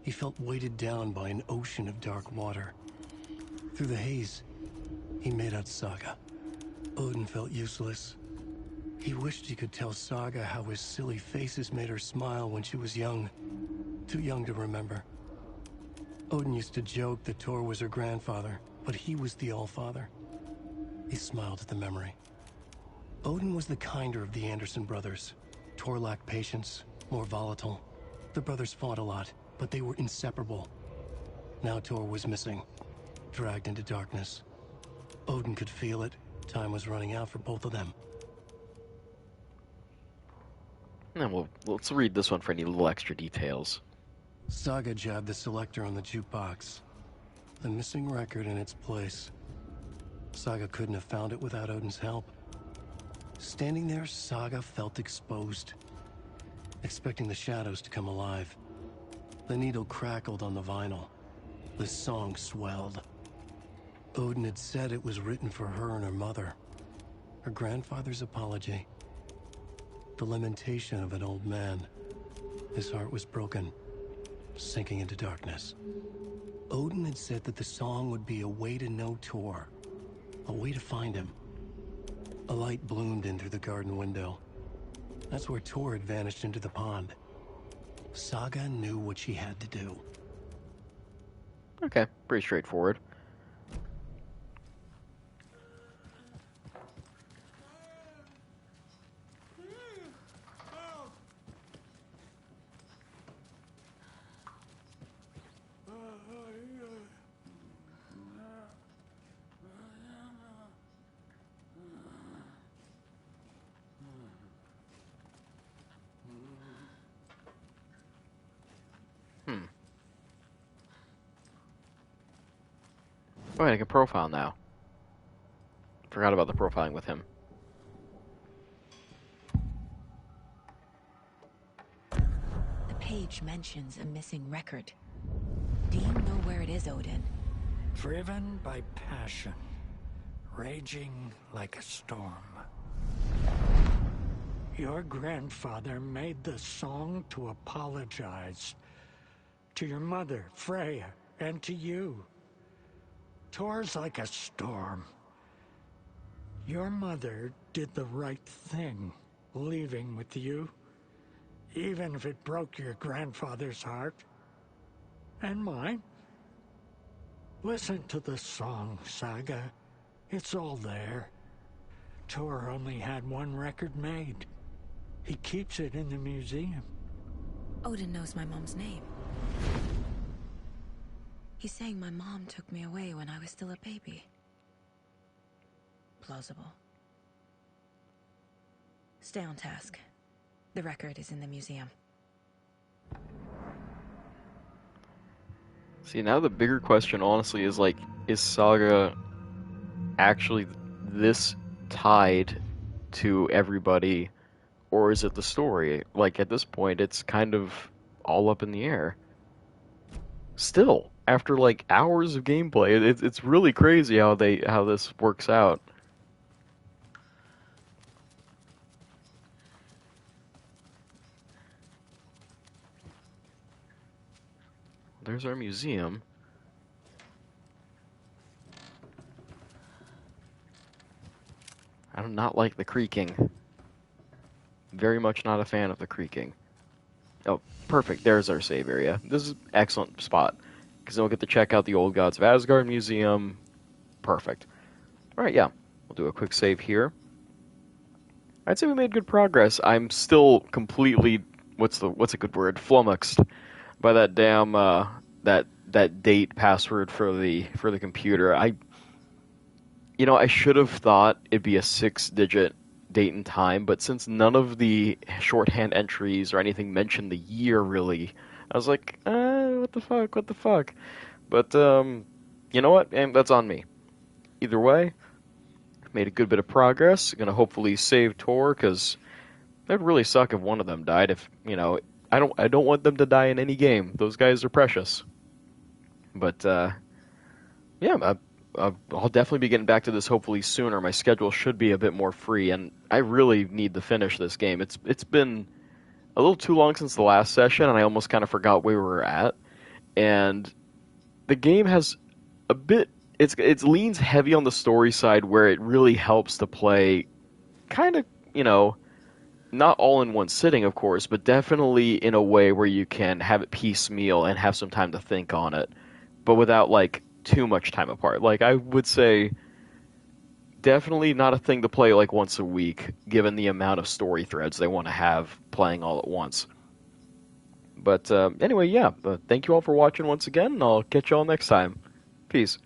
He felt weighted down by an ocean of dark water. Through the haze, he made out Saga. Odin felt useless. He wished he could tell Saga how his silly faces made her smile when she was young. Too young to remember. Odin used to joke that Tor was her grandfather, but he was the Allfather. He smiled at the memory. Odin was the kinder of the Anderson brothers. Tor lacked patience, more volatile. The brothers fought a lot, but they were inseparable. Now Tor was missing, dragged into darkness. Odin could feel it. Time was running out for both of them. And let's read this one for any little extra details. Saga jabbed the selector on the jukebox. The missing record in its place. Saga couldn't have found it without Odin's help. Standing there, Saga felt exposed, expecting the shadows to come alive. The needle crackled on the vinyl. The song swelled. Odin had said it was written for her and her mother. Her grandfather's apology. The lamentation of an old man. His heart was broken, sinking into darkness. Odin had said that the song would be a way to know Tor, a way to find him. A light bloomed in through the garden window. That's where Tor had vanished into the pond. Saga knew what she had to do. Okay, pretty straightforward. Oh, I can profile now. Forgot about the profiling with him. The page mentions a missing record. Do you know where it is, Odin? Driven by passion, raging like a storm. Your grandfather made the song to apologize. To your mother, Freya, and to you. Tor's like a storm. Your mother did the right thing, leaving with you, even if it broke your grandfather's heart. And mine. Listen to the song, Saga. It's all there. Tor only had one record made. He keeps it in the museum. Odin knows my mom's name. He's saying my mom took me away when I was still a baby. Plausible. Stay on task. The record is in the museum. See, now the bigger question, honestly, is like, is Saga actually this tied to everybody, or is it the story? Like, at this point, it's kind of all up in the air. Still, after like hours of gameplay, it's really crazy how this works out. There's our museum. I do not like the creaking. Very much not a fan of the creaking. Oh, perfect. There's our save area. This is an excellent spot, because then we'll get to check out the Old Gods of Asgard Museum. Perfect. Alright, yeah. We'll do a quick save here. I'd say we made good progress. I'm still completely, what's a good word, flummoxed by that damn that date password for the computer. I should have thought it'd be a 6-digit date and time, but since none of the shorthand entries or anything mentioned the year really, I was like, what the fuck? But you know what? That's on me. Either way, made a good bit of progress. Gonna hopefully save Tor, because that'd really suck if one of them died. If I don't want them to die in any game. Those guys are precious. But yeah, I'll definitely be getting back to this hopefully sooner. My schedule should be a bit more free, and I really need to finish this game. It's been a little too long since the last session, and I almost kind of forgot where we were at. And the game has a bit. It leans heavy on the story side, where it really helps to play kind of, not all in one sitting, of course, but definitely in a way where you can have it piecemeal and have some time to think on it, but without, like, too much time apart. Like, I would say definitely not a thing to play, like, once a week, given the amount of story threads they want to have playing all at once. But anyway, yeah, thank you all for watching once again, and I'll catch you all next time. Peace.